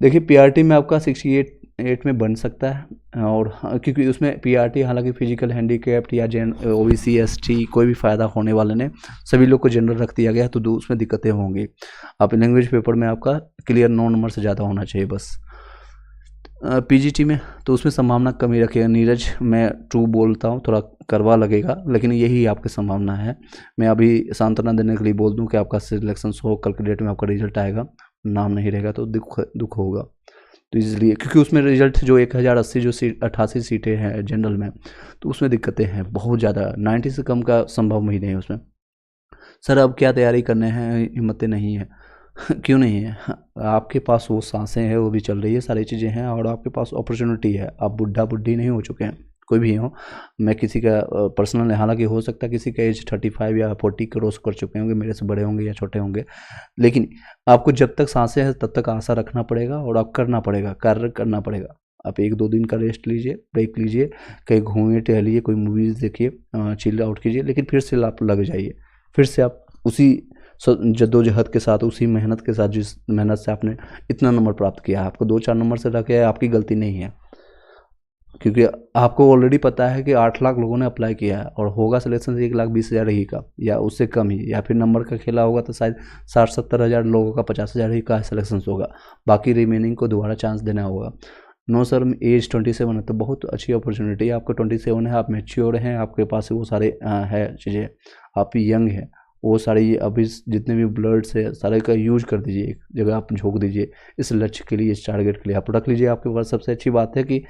देखिए PRT में आपका 68 में बन सकता है, और क्योंकि उसमें PRT हालांकि फिजिकल हैंडीकैप्ड या OBC ST कोई भी फ़ायदा होने वाले ने सभी लोग को जनरल रख दिया गया है, तो उसमें दिक्कतें होंगी। आप लैंग्वेज पेपर में आपका क्लियर 9 नंबर से ज़्यादा होना चाहिए बस। PGT में तो उसमें संभावना कम ही रखिएगा नीरज, मैं ट्रू बोलता हूँ, थोड़ा करवा लगेगा लेकिन यही आपकी संभावना है। मैं अभी सांत्वना देने के लिए बोल दूँ कि आपका सिलेक्शन हो, कल के डेट में आपका रिजल्ट आएगा, नाम नहीं रहेगा तो दुख होगा। तो इसलिए क्योंकि उसमें रिजल्ट जो 1080 जो 88 सीटें हैं जनरल में, तो उसमें दिक्कतें हैं बहुत ज़्यादा, 90 से कम का संभव ही नहीं है उसमें। सर अब क्या तैयारी करने हैं, हिम्मतें नहीं है क्यों नहीं है? आपके पास वो सांसें हैं, वो भी चल रही है, सारी चीज़ें हैं, और आपके पास अपॉर्चुनिटी है, आप बुढ़ा बुढ़ी नहीं हो चुके हैं, कोई भी हो। मैं किसी का पर्सनल है, हालांकि हो सकता है किसी का एज 35 या 40 क्रॉस कर चुके होंगे, मेरे से बड़े होंगे या छोटे होंगे, लेकिन आपको जब तक सांसें हैं तब तक आशा रखना पड़ेगा और आप करना पड़ेगा, कार्य करना पड़ेगा। आप 1-2 दिन का रेस्ट लीजिए, ब्रेक लीजिए, कहीं घूमिए टहलिए, कोई मूवीज़ देखिए, चिल आउट कीजिए, लेकिन फिर से आप लग जाइए, फिर से आप उसी जद्दोजहद के साथ, उसी मेहनत के साथ, जिस मेहनत से आपने इतना नंबर प्राप्त किया है। आपको 2-4 नंबर से रखे है, आपकी गलती नहीं है, क्योंकि आपको ऑलरेडी पता है कि 8 लाख लोगों ने अप्लाई किया है और होगा सिलेक्शन 1,20,000 ही का, या उससे कम ही, या फिर नंबर का खेला होगा तो शायद 60-70 हज़ार लोगों का 50,000 ही का सिलेक्शन होगा, बाकी रिमेनिंग को दोबारा चांस देना होगा। नो सर एज 27 है, तो बहुत अच्छी अपॉर्चुनिटी है आपको। 27 है, आप मेच्योर हैं, आपके पास वो सारे है चीज़ें, आप यंग हैं, वो सारी अभी जितने भी ब्लड्स है सारे का यूज कर दीजिए, एक जगह आप झोंक दीजिए इस लक्ष्य के लिए, इस टारगेट के लिए आप रख लीजिए। आपके पास सबसे अच्छी बात है कि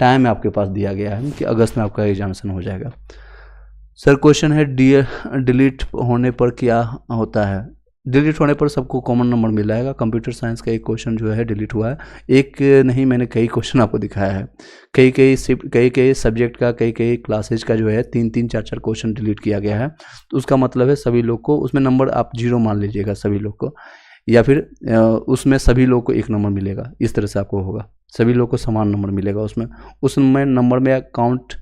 टाइम आपके पास दिया गया है कि अगस्त में आपका एग्जामिनेशन हो जाएगा। सर क्वेश्चन है डिलीट होने पर क्या होता है? डिलीट होने पर सबको कॉमन नंबर मिल जाएगा। कंप्यूटर साइंस का एक क्वेश्चन जो है डिलीट हुआ है, एक नहीं मैंने कई क्वेश्चन आपको दिखाया है, कई सब्जेक्ट का, कई क्लासेज का जो है 3-3 4-4 क्वेश्चन डिलीट किया गया है। तो उसका मतलब है सभी लोग को उसमें नंबर आप 0 मान लीजिएगा सभी लोग को, या फिर उसमें सभी लोग को 1 नंबर मिलेगा, इस तरह से आपको होगा, सभी लोग को समान नंबर मिलेगा उसमें नंबर में काउंट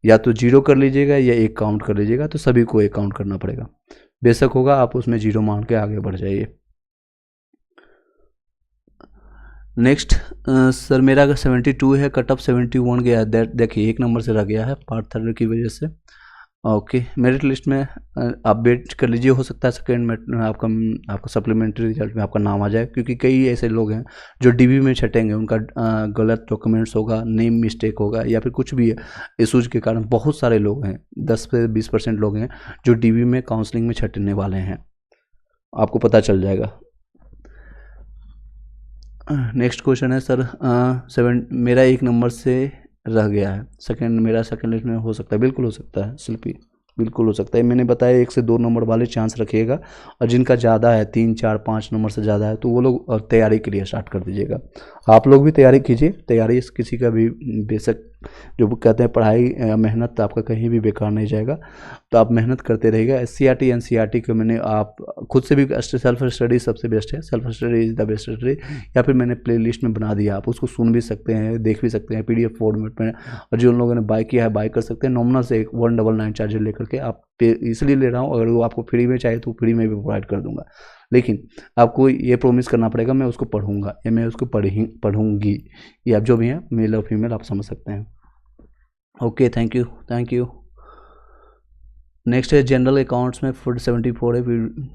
या तो 0 कर लीजिएगा या 1 काउंट कर लीजिएगा, तो सभी को 1 काउंट करना पड़ेगा। बेशक होगा, आप उसमें 0 मान के आगे बढ़ जाइए। नेक्स्ट सर मेरा अगर 72 है, कट ऑफ 71 गया है, देखिए 1 नंबर से रह गया है पार्ट 3 की वजह से। ओके, मेरिट लिस्ट में आप वेट कर लीजिए, हो सकता है सेकेंड में आपका सप्लीमेंट्री रिजल्ट में आपका नाम आ जाए, क्योंकि कई ऐसे लोग हैं जो DB में छटेंगे, उनका गलत डॉक्यूमेंट्स होगा, नेम मिस्टेक होगा, या फिर कुछ भी इशूज के कारण बहुत सारे लोग हैं, 10 से 20% लोग हैं जो DB में काउंसलिंग में छटने वाले हैं, आपको पता चल जाएगा। नेक्स्ट क्वेश्चन है सर मेरा 1 नंबर से रह गया है, मेरा सेकंड लिस्ट में हो सकता है? बिल्कुल हो सकता है शिल्पी, बिल्कुल हो सकता है। मैंने बताया 1 से 2 नंबर वाले चांस रखिएगा, और जिनका ज़्यादा है 3, 4, 5 नंबर से ज़्यादा है तो वो लोग तैयारी के लिए स्टार्ट कर दीजिएगा। आप लोग भी तैयारी कीजिए, तैयारी किसी का भी बेशक जो कहते हैं पढ़ाई मेहनत आपका कहीं भी बेकार नहीं जाएगा, तो आप मेहनत करते रहिएगा। SCRT NCRT को मैंने आप खुद से भी सेल्फ स्टडी सबसे बेस्ट है, self study is the best study, या फिर मैंने प्ले लिस्ट में बना दिया, आप उसको सुन भी सकते हैं, देख भी सकते हैं PDF फॉर्मेट में, और जो लोगों ने बाय किया है बाय कर सकते हैं। नॉमिनल से 199 चार्जर लेकर के आप इसलिए ले रहा हूँ, अगर वो आपको फ्री में चाहिए तो फ्री में भी प्रोवाइड कर दूंगा, लेकिन आपको ये प्रॉमिस करना पड़ेगा मैं उसको पढ़ूंगा या मैं उसको पढ़ूंगी, ये आप जो भी हैं मेल और फीमेल आप समझ सकते हैं। Okay, thank you. नेक्स्ट है जनरल अकाउंट्स में 74 है,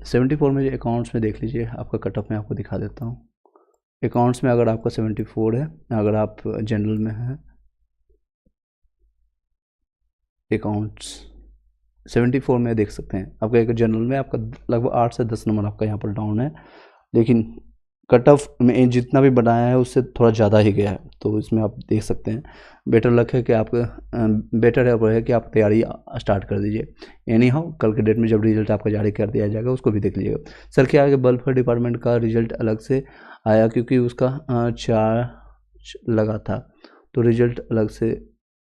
74 में अकाउंट्स में देख लीजिए, आपका कट ऑफ में आपको दिखा देता हूँ। अकाउंट्स में अगर आपका 74 है, अगर आप जनरल में हैं, अकाउंट्स 74 में देख सकते हैं आपका एक जनरल में आपका लगभग 8 से 10 नंबर आपका यहाँ पर डाउन है, लेकिन कट ऑफ में जितना भी बनाया है उससे थोड़ा ज़्यादा ही गया है। तो इसमें आप देख सकते हैं बेटर लक है कि आपका बेटर है कि आप तैयारी स्टार्ट कर दीजिए। एनी हाउ कल के डेट में जब रिजल्ट आपका जारी कर दिया जाएगा उसको भी देख लीजिएगा। सर क्या आगे वेलफेयर डिपार्टमेंट का रिजल्ट अलग से आया क्योंकि उसका 4 लगा था तो रिजल्ट अलग से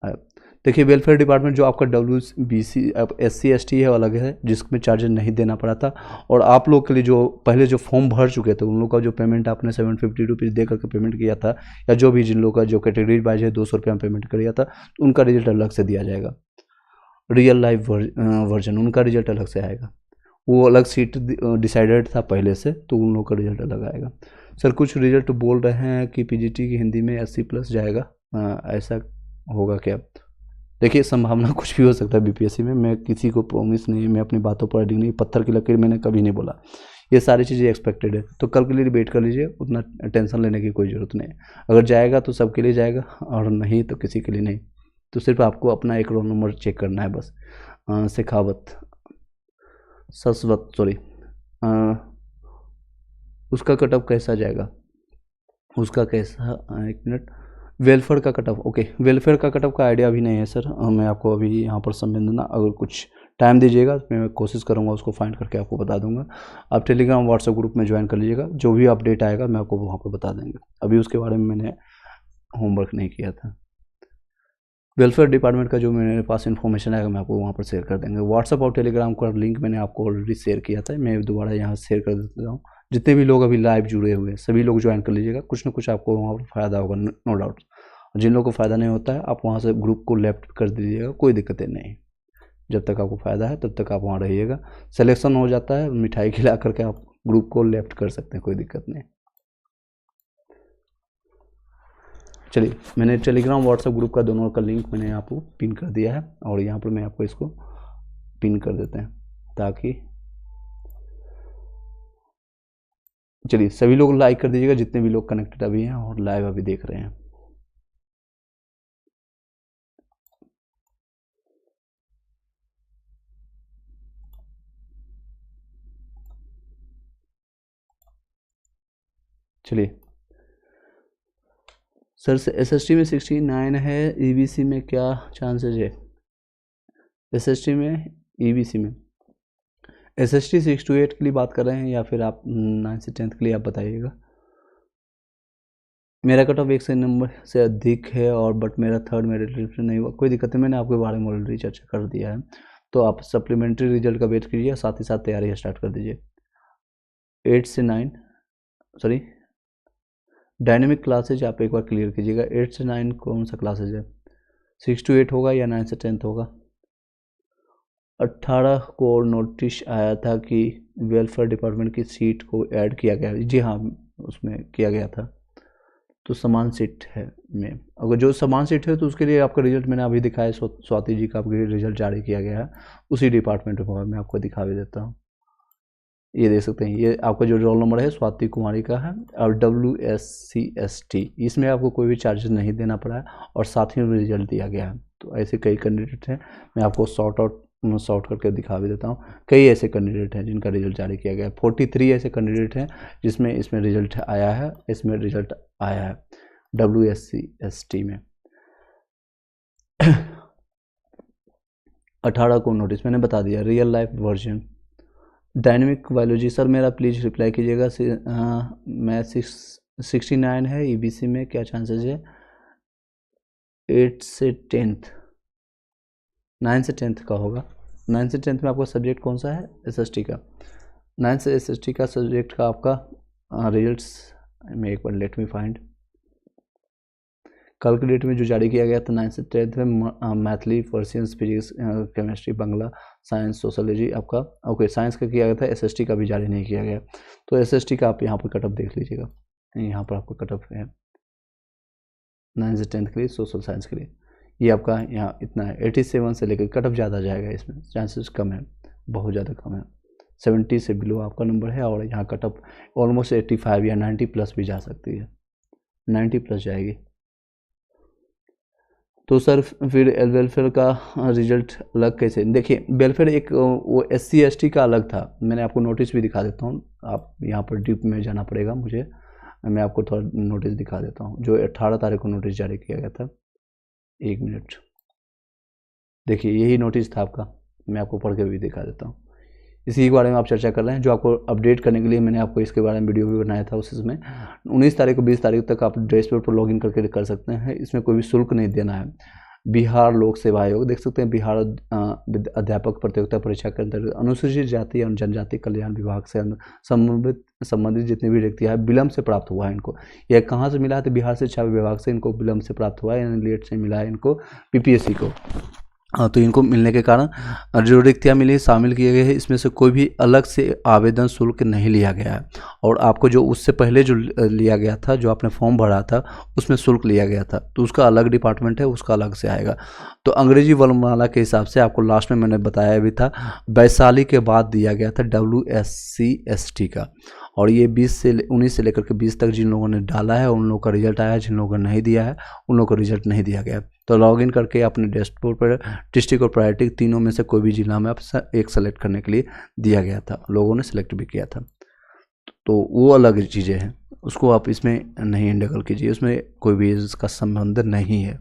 आया। देखिए वेलफेयर डिपार्टमेंट जो आपका WBC SC ST है अलग है जिसमें चार्जेस नहीं देना पड़ा था, और आप लोग के लिए जो पहले जो फॉर्म भर चुके थे उन लोग का जो पेमेंट आपने 750 रुपीज़ दे करके पेमेंट किया था, या जो भी जिन लोग का जो कैटेगरी वाइज है 200 रुपये में पेमेंट किया था उनका रिजल्ट अलग से दिया जाएगा। रियल लाइफ वर्जन उनका रिजल्ट अलग से आएगा, वो अलग सीट डिसाइडेड था पहले से तो उन लोगों का रिजल्ट अलग आएगा। सर कुछ रिजल्ट बोल रहे हैं कि PGT की हिंदी में 80+ जाएगा, ऐसा होगा क्या? देखिए संभावना कुछ भी हो सकता है BPSC में, मैं किसी को प्रॉमिस नहीं, मैं अपनी बातों पर अडिग नहीं, पत्थर की लकीर मैंने कभी नहीं बोला, ये सारी चीज़ें एक्सपेक्टेड है। तो कल के लिए वेट कर लीजिए, उतना टेंशन लेने की कोई ज़रूरत नहीं है। अगर जाएगा तो सबके लिए जाएगा और नहीं तो किसी के लिए नहीं। तो सिर्फ आपको अपना एक रोल नंबर चेक करना है बस। शेखावत ससवत सॉरी उसका कटअप कैसा जाएगा, उसका कैसा, एक मिनट, वेलफेयर का कटअप, ओके वेलफेयर का कटअप का आइडिया अभी नहीं है सर, मैं आपको अभी यहाँ पर समय दूंगा, अगर कुछ टाइम दीजिएगा मैं कोशिश करूँगा उसको फाइंड करके आपको बता दूंगा। आप टेलीग्राम व्हाट्सएप ग्रुप में ज्वाइन कर लीजिएगा, जो भी अपडेट आएगा मैं आपको वहाँ पर बता देंगे। अभी उसके बारे में मैंने होमवर्क नहीं किया था। वेलफेयर डिपार्टमेंट का जो मेरे पास इन्फॉर्मेशन आएगा मैं आपको वहाँ पर शेयर कर देंगे। व्हाट्सएप और टेलीग्राम का लिंक मैंने आपको ऑलरेडी शेयर किया था, मैं दोबारा यहाँ शेयर कर देता हूँ। जितने भी लोग अभी लाइव जुड़े हुए हैं सभी लोग ज्वाइन कर लीजिएगा, कुछ ना कुछ आपको वहाँ पर फ़ायदा होगा नो डाउट। जिन लोगों को फ़ायदा नहीं होता है आप वहाँ से ग्रुप को लेफ्ट कर दीजिएगा, कोई दिक्कतें नहीं। जब तक आपको फ़ायदा है तब तक आप वहाँ रहिएगा, सिलेक्शन हो जाता है मिठाई खिला करके आप ग्रुप को लेफ्ट कर सकते हैं, कोई दिक्कत नहीं। चलिए मैंने टेलीग्राम व्हाट्सएप ग्रुप का दोनों का लिंक मैंने आपको पिन कर दिया है, और यहाँ पर मैं आपको इसको पिन कर देते हैं ताकि, चलिए सभी लोग लाइक कर दीजिएगा जितने भी लोग कनेक्टेड अभी हैं और लाइव अभी देख रहे हैं। चलिए सर से SST में 69 है, EBC में क्या चांसेज है? SST में EBC में SST 6 to 8 के लिए बात कर रहे हैं या फिर आप 9 से 10th के लिए आप बताइएगा। मेरा कट ऑफ 1 से नंबर से अधिक है और बट मेरा थर्ड मेरिट लिस्ट नहीं हुआ, कोई दिक्कत नहीं, मैंने आपके बारे में ऑलरेडी चर्चा कर दिया है। तो आप सप्लीमेंट्री रिजल्ट का वेट कीजिए, साथ ही साथ तैयारी स्टार्ट कर दीजिए। 8 से 9 सॉरी डायनेमिक क्लासेज आप एक बार क्लियर कीजिएगा। 8 से 9 कौन सा क्लासेज है, 6 to 8 होगा या 9 से 10th होगा? 18 को नोटिस आया था कि वेलफेयर डिपार्टमेंट की सीट को ऐड किया गया, जी हाँ उसमें किया गया था, तो समान सीट है में, अगर जो समान सीट है तो उसके लिए आपका रिजल्ट मैंने अभी दिखाया, स्वाति जी का आपके रिजल्ट जारी किया गया है उसी डिपार्टमेंट में, मैं आपको दिखा भी देता हूँ। ये देख सकते हैं, ये आपका जो रोल नंबर है स्वाति कुमारी का है और WSC ST, इसमें आपको कोई भी चार्जेस नहीं देना पड़ा है और साथ ही में रिजल्ट दिया गया है। तो ऐसे कई कैंडिडेट हैं, मैं आपको शॉर्ट करके दिखा भी देता हूँ। कई ऐसे कैंडिडेट हैं जिनका रिजल्ट जारी किया गया है, 43 ऐसे कैंडिडेट हैं जिसमें इसमें रिजल्ट आया है, इसमें रिजल्ट आया है WSC ST में। 18 को नोटिस मैंने बता दिया। Real life version dynamic biology sir मेरा प्लीज़ रिप्लाई कीजिएगा। मैं 69 है, EBC में क्या चांसेस है? 8 से 10th 9 से 10th का होगा। 9 से 10th में आपका सब्जेक्ट कौन सा है? SST का। 9 से SST का सब्जेक्ट का आपका रिजल्ट्स में एक बार लेट मी फाइंड, कल के डेट में जो जारी किया गया था 9 से 10th में Maithili, पर्सियंस, physics, chemistry, Bangla, science, sociology आपका, ओके साइंस का किया गया था, SST का भी जारी नहीं किया गया। तो SST का आप यहाँ पर कटअप देख लीजिएगा, यहाँ पर आपका कटअप है 9 से 10th के लिए सोशल साइंस के लिए, ये आपका यहाँ इतना है 87 से लेकर, कटअप ज़्यादा जाएगा, इसमें चांसेस कम है, बहुत ज़्यादा कम है, 70 से बिलो आपका नंबर है और यहाँ कटअप ऑलमोस्ट 85 या 90 प्लस भी जा सकती है, 90 प्लस जाएगी। तो सर फिर वेलफेयर का रिजल्ट अलग कैसे? देखिए वेलफेयर एक वो SC ST का अलग था। मैंने आपको नोटिस भी दिखा देता हूँ, आप यहाँ पर डीप में जाना पड़ेगा मुझे, मैं आपको थोड़ा नोटिस दिखा देता हूँ जो 18 तारीख को नोटिस जारी किया गया था। 1 मिनट, देखिए यही नोटिस था आपका, मैं आपको पढ़ के भी दिखा देता हूँ। इसी के बारे में आप चर्चा कर रहे हैं, जो आपको अपडेट करने के लिए मैंने आपको इसके बारे में वीडियो भी बनाया था। उसमें 19 तारीख को 20 तारीख तक आप डैशबोर्ड पर लॉगिन करके कर सकते हैं। इसमें कोई भी शुल्क नहीं देना है। बिहार लोक सेवा आयोग देख सकते हैं, बिहार अध्यापक प्रतियोगिता परीक्षा के अंतर्गत अनुसूचित जाति एवं जनजाति कल्याण विभाग से संबंधित जितने भी रिक्तियाँ हैं विलम्ब से प्राप्त हुआ है इनको। यह कहाँ से मिला है? तो बिहार शिक्षा विभाग से इनको विलम्ब से प्राप्त हुआ है, यानी लेट से मिला है इनको PPSC को। तो इनको मिलने के कारण जो रिक्तियाँ मिली शामिल किए गए हैं, इसमें से कोई भी अलग से आवेदन शुल्क नहीं लिया गया है। और आपको जो उससे पहले जो लिया गया था, जो आपने फॉर्म भरा था उसमें शुल्क लिया गया था, तो उसका अलग डिपार्टमेंट है, उसका अलग से आएगा। तो अंग्रेजी वर्णमाला के हिसाब से आपको लास्ट में मैंने बताया भी था, वैशाली के बाद दिया गया था WSC ST का। और ये 19 से लेकर के 20 तक जिन लोगों ने डाला है उन लोगों का रिजल्ट आया है, जिन लोगों ने नहीं दिया है उन लोगों को रिजल्ट नहीं दिया गया। तो लॉगिन करके अपने डैशबोर्ड पर डिस्ट्रिक्ट और प्रायोरिटी तीनों में से कोई भी जिला में आप एक सेलेक्ट करने के लिए दिया गया था, लोगों ने सेलेक्ट भी किया था। तो वो अलग चीज़ें हैं, उसको आप इसमें नहीं इंडकल कीजिए, उसमें कोई भी इसका संबंध नहीं है।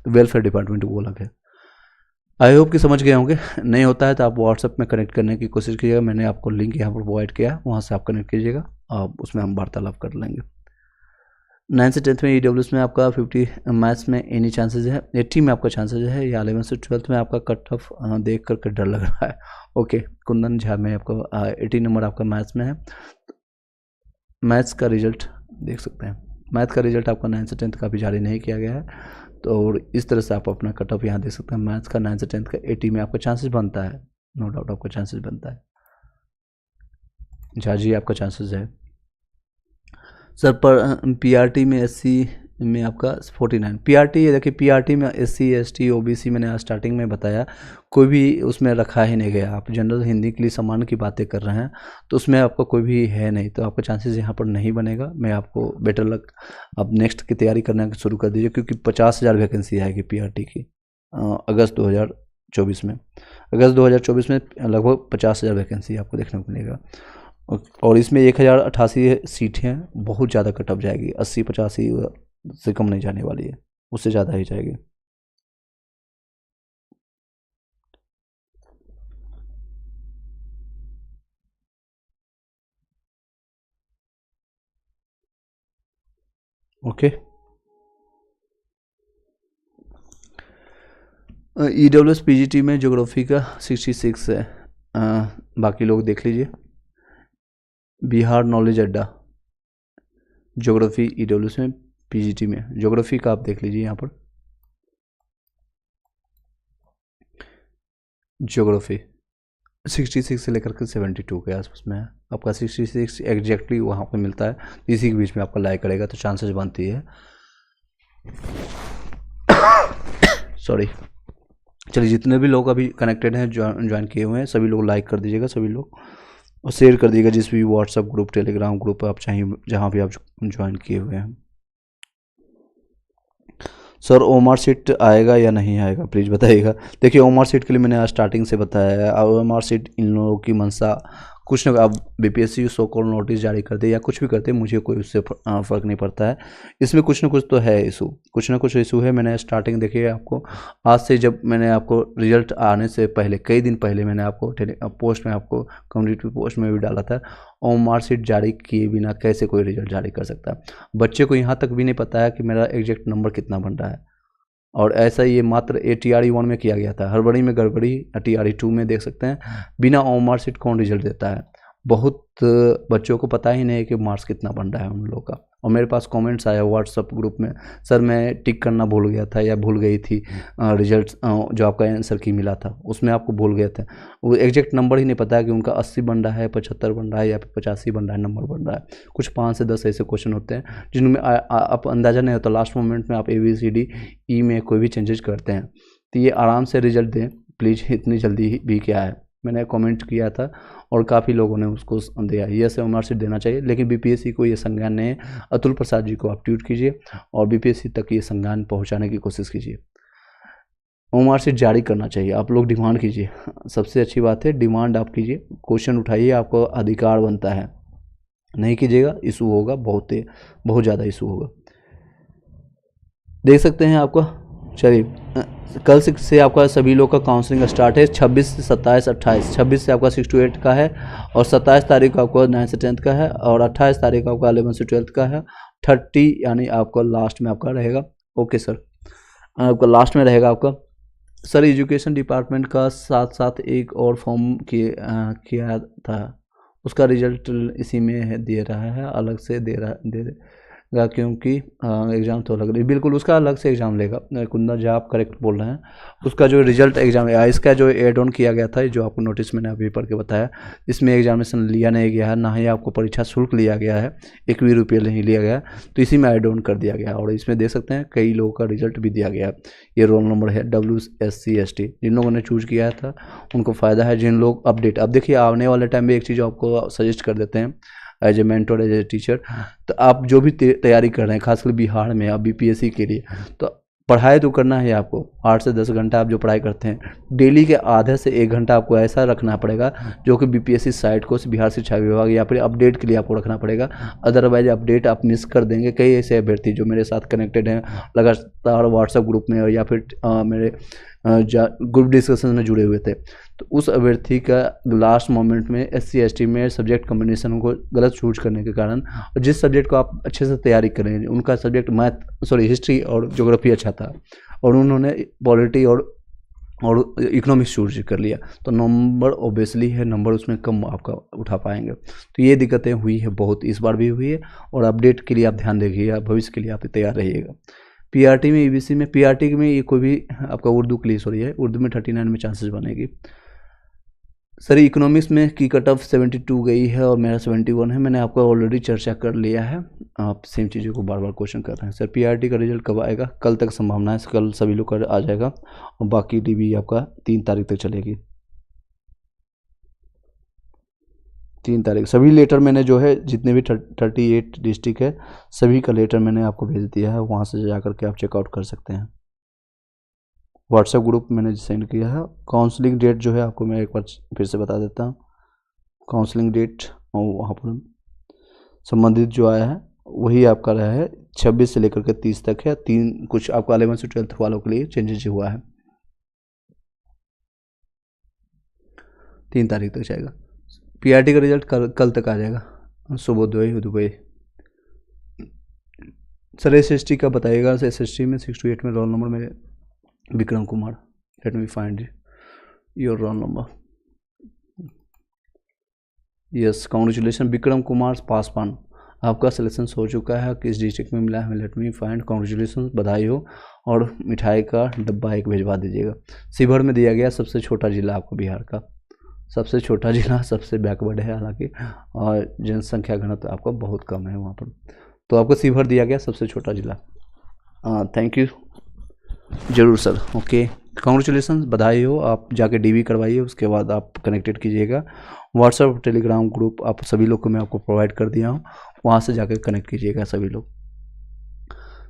तो वेलफेयर डिपार्टमेंट वो अलग है। आई होप कि समझ गए होंगे। नहीं होता है तो आप व्हाट्सएप में कनेक्ट करने की कोशिश कीजिएगा, मैंने आपको लिंक यहाँ पर प्रोवाइड किया है, वहाँ से आप कनेक्ट कीजिएगा, आप उसमें हम वार्तालाप कर लेंगे। 9 से 10th में EWS में आपका 50, मैथ्स में एनी चांसेज है, 80 में आपका चांसेज है, या 11 से 12th में आपका कट ऑफ देख करके डर लग रहा है। ओके, कुंदन झा में आपका 80 नंबर आपका मैथ्स में है। मैथ्स का रिजल्ट देख सकते हैं, मैथ का रिजल्ट आपका 9 से 10th का भी जारी नहीं किया गया है। तो और इस तरह से आप अपना कट ऑफ यहाँ देख सकते हैं। मैथ्स का 9 से 10th का 80 में आपका चांसेस बनता है, नो डाउट आपका चांसेस बनता है। झा जी आपका चांसेस है सर। पर PRT में SC में आपका 49 PRT, ये देखिए PRT में SC ST OBC मैंने स्टार्टिंग में बताया, कोई भी उसमें रखा ही नहीं गया। आप जनरल हिंदी के लिए सामान्य की बातें कर रहे हैं, तो उसमें आपका कोई भी है नहीं, तो आपका चांसेस यहाँ पर नहीं बनेगा। मैं आपको बेटर लक, आप नेक्स्ट की तैयारी करना शुरू कर दीजिए, क्योंकि 50,000 वैकेंसी आएगी PRT की अगस्त 2024 में। अगस्त 2024 में लगभग 50,000 वैकेंसी आपको देखने को मिलेगा। और इसमें 1088 सीट हैं, बहुत ज़्यादा कटअप जाएगी, 80-85 से कम नहीं जाने वाली है, उससे ज़्यादा ही जाएगी। ओके, EWS PGT में ज्योग्राफी का 66 है। बाकी लोग देख लीजिए। बिहार नॉलेज अड्डा ज्योग्राफी EWS में PGT में ज्योग्राफी का आप देख लीजिए, यहाँ पर ज्योग्राफी 66 से लेकर के 72 के आसपास में है आपका। 66 एग्जैक्टली वहाँ पे मिलता है, इसी के बीच में आपका लाइक करेगा तो चांसेस बनती है। सॉरी, चलिए जितने भी लोग अभी कनेक्टेड हैं, ज्वाइन किए हुए हैं, सभी लोग लाइक कर दीजिएगा, सभी लोग, और शेयर कर दीजिएगा जिस भी व्हाट्सएप ग्रुप, टेलीग्राम ग्रुप आप चाहिए, जहाँ भी आप ज्वाइन किए हुए हैं। सर OMR सीट आएगा या नहीं आएगा, प्लीज़ बताइएगा। देखिए OMR सीट के लिए मैंने स्टार्टिंग से बताया है, OMR सीट इन लोगों की मंशा कुछ ना, अब BPSC सो कॉल नोटिस जारी कर दे या कुछ भी करते, मुझे कोई उससे फ़र्क नहीं पड़ता है। इसमें कुछ ना कुछ तो है इशू, कुछ ना कुछ इशू है। मैंने स्टार्टिंग देखिए आपको, आज से जब मैंने आपको रिजल्ट आने से पहले, कई दिन पहले मैंने आपको पोस्ट में, आपको कम्युनिटी पोस्ट में भी डाला था, OMR सीट जारी किए बिना कैसे कोई रिजल्ट जारी कर सकता है। बच्चे को यहाँ तक भी नहीं पता है कि मेरा एग्जैक्ट नंबर कितना बन रहा है। और ऐसा ये मात्र TRE 1 में किया गया था, हड़बड़ी में गड़बड़ी TRE 2 में देख सकते हैं। बिना OMR सीट कौन रिजल्ट देता है? बहुत बच्चों को पता ही नहीं है कि मार्क्स कितना बन रहा है उन लोगों का। और मेरे पास कमेंट्स आया व्हाट्सअप ग्रुप में, सर मैं टिक करना भूल गया था या भूल गई थी, रिजल्ट जो आपका आंसर की मिला था उसमें आपको भूल गए थे। वो एग्जैक्ट नंबर ही नहीं पता है कि उनका 80 बन रहा है, 75 बन रहा है, या फिर 85 बन रहा है, नंबर बन रहा है। कुछ 5 से 10 ऐसे क्वेश्चन होते हैं जिनमें आप अंदाज़ा नहीं होता, लास्ट मोमेंट में आप ABCD E में कोई भी चेंजेस करते हैं। तो ये आराम से रिजल्ट दें प्लीज़, इतनी जल्दी भी क्या है। मैंने कमेंट किया था और काफ़ी लोगों ने उसको दिया, ये से OMR सीट देना चाहिए, लेकिन BPSC को ये संज्ञान नहीं है। अतुल प्रसाद जी को आप ट्वीट कीजिए और BPSC तक ये संज्ञान पहुंचाने की कोशिश कीजिए। OMR जारी करना चाहिए। आप लोग डिमांड कीजिए, सबसे अच्छी बात है, डिमांड आप कीजिए, क्वेश्चन उठाइए, आपको अधिकार बनता है। नहीं कीजिएगा इशू होगा, बहुत ज़्यादा इशू होगा। देख सकते हैं आपका। चलिए, कल से आपका सभी लोग का काउंसलिंग स्टार्ट है, 26 से 27 28। 26 से आपका 6 to 8 का है, और 27 तारीख को आपका 9 से 10th का है, और 28 तारीख को आपका 11 से 12th का है। 30 यानी आपका लास्ट में आपका रहेगा। ओके सर, आपका लास्ट में रहेगा आपका। सर एजुकेशन डिपार्टमेंट का साथ साथ एक और फॉर्म किया था, उसका रिजल्ट इसी में दे रहा है, अलग से देगा, क्योंकि एग्ज़ाम तो अलग रही, बिल्कुल उसका अलग से एग्ज़ाम लेगा। कुंदन जी आप करेक्ट बोल रहे हैं, उसका जो रिजल्ट एग्ज़ाम है, इसका जो एड ऑन किया गया था, जो आपको नोटिस मैंने अभी पढ़ के बताया, इसमें एग्जामिनेशन लिया नहीं गया है, ना ही आपको परीक्षा शुल्क लिया गया है, 1 भी रुपये नहीं लिया गया, तो इसी में एड ऑन कर दिया गया। और इसमें देख सकते हैं कई लोगों का रिजल्ट भी दिया गया है। ये रोल नंबर है WSC ST, जिन लोगों ने चूज किया था उनको फ़ायदा है। जिन लोग अपडेट, अब देखिए आने वाले टाइम में एक चीज़ आपको सजेस्ट कर देते हैं as a mentor, as a teacher, तो आप जो भी तैयारी कर रहे हैं, खासकर बिहार में आप BPSC के लिए, तो पढ़ाई तो करना है आपको। 8 से 10 घंटा आप जो पढ़ाई करते हैं, डेली के आधे से 1 घंटा आपको ऐसा रखना पड़ेगा जो कि BPSC साइट को, बिहार शिक्षा विभाग, या फिर अपडेट के लिए आपको रखना पड़ेगा। अदरवाइज अपडेट आप मिस कर देंगे। कई ऐसे अभ्यर्थी जो मेरे साथ कनेक्टेड हैं लगातार व्हाट्सएप ग्रुप में, या फिर मेरे ग्रुप डिस्कशन में जुड़े हुए थे, तो उस अभ्यर्थी का लास्ट मोमेंट में SC ST में सब्जेक्ट कॉम्बिनेशन को गलत चूज करने के कारण, और जिस सब्जेक्ट को आप अच्छे से तैयारी करें, उनका सब्जेक्ट हिस्ट्री और ज्योग्राफी अच्छा था, और उन्होंने पॉलिटी और इकोनॉमिक्स चूज कर लिया, तो नंबर ऑब्वियसली है, नंबर उसमें कम आपका उठा पाएंगे। तो ये दिक्कतें हुई है बहुत, इस बार भी हुई है, और अपडेट के लिए आप ध्यान रखिएगा, भविष्य के लिए आप तैयार रहिएगा। PRT में, EBC में, PRT में ये कोई भी आपका उर्दू के लिए सॉरी है, उर्दू में 39 में चांसेस बनेगी। सर इकोनॉमिक्स में की कट ऑफ 72 गई है, और मेरा 71 है, मैंने आपको ऑलरेडी चर्चा कर लिया है, आप सेम चीज़ों को बार बार क्वेश्चन कर रहे हैं। सर PRT का रिजल्ट कब आएगा? कल तक संभावना है, कल सभी लोग का आ जाएगा, और बाकी DB आपका 3 तारीख तक चलेगी। 3 तारीख सभी लेटर मैंने जो है, जितने भी 38 डिस्ट्रिक्ट है, सभी का लेटर मैंने आपको भेज दिया है, वहाँ से जा करके आप चेकआउट कर सकते हैं। व्हाट्सएप ग्रुप मैंने सेंड किया है। काउंसलिंग डेट जो है आपको मैं एक बार फिर से बता देता हूँ। काउंसलिंग डेट और वहाँ पर संबंधित जो आया है वही आपका रहा है, 26 से लेकर के 30 तक है। 3 कुछ आपका 11 से 12 वालों के लिए चेंजेस हुआ है, 3 तारीख तक जाएगा। PRT का रिजल्ट कल तक आ जाएगा, सुबोधोय दुबई। सर SST का बताइएगा। SST में 6 to 8 में रोल नंबर मेरे Vikram Kumar. Let me find your roll number. Yes, congratulation Vikram Kumar Paswan, आपका सिलेक्शन हो चुका है। किस डिस्ट्रिक्ट में मिला है? Late me find. कॉन्ग्रेचुलेसन, बधाई हो, और मिठाई का डब्बा 1 भिजवा दीजिएगा। शिवहर में दिया गया, सबसे छोटा जिला आपको बिहार का, सबसे छोटा जिला, सबसे बैकवर्ड है हालांकि, और जनसंख्या घनत्व आपका बहुत कम है वहाँ पर, तो आपको शिवहर दिया गया सबसे छोटा जिला। थैंक यू, जरूर सर। ओके, कॉन्ग्रेचुलेसन, बधाई हो। आप जाके DB करवाइए, उसके बाद आप कनेक्टेड कीजिएगा। व्हाट्सएप टेलीग्राम ग्रुप आप सभी लोग को मैं आपको प्रोवाइड कर दिया हूँ, वहाँ से जाकर कनेक्ट कीजिएगा सभी लोग।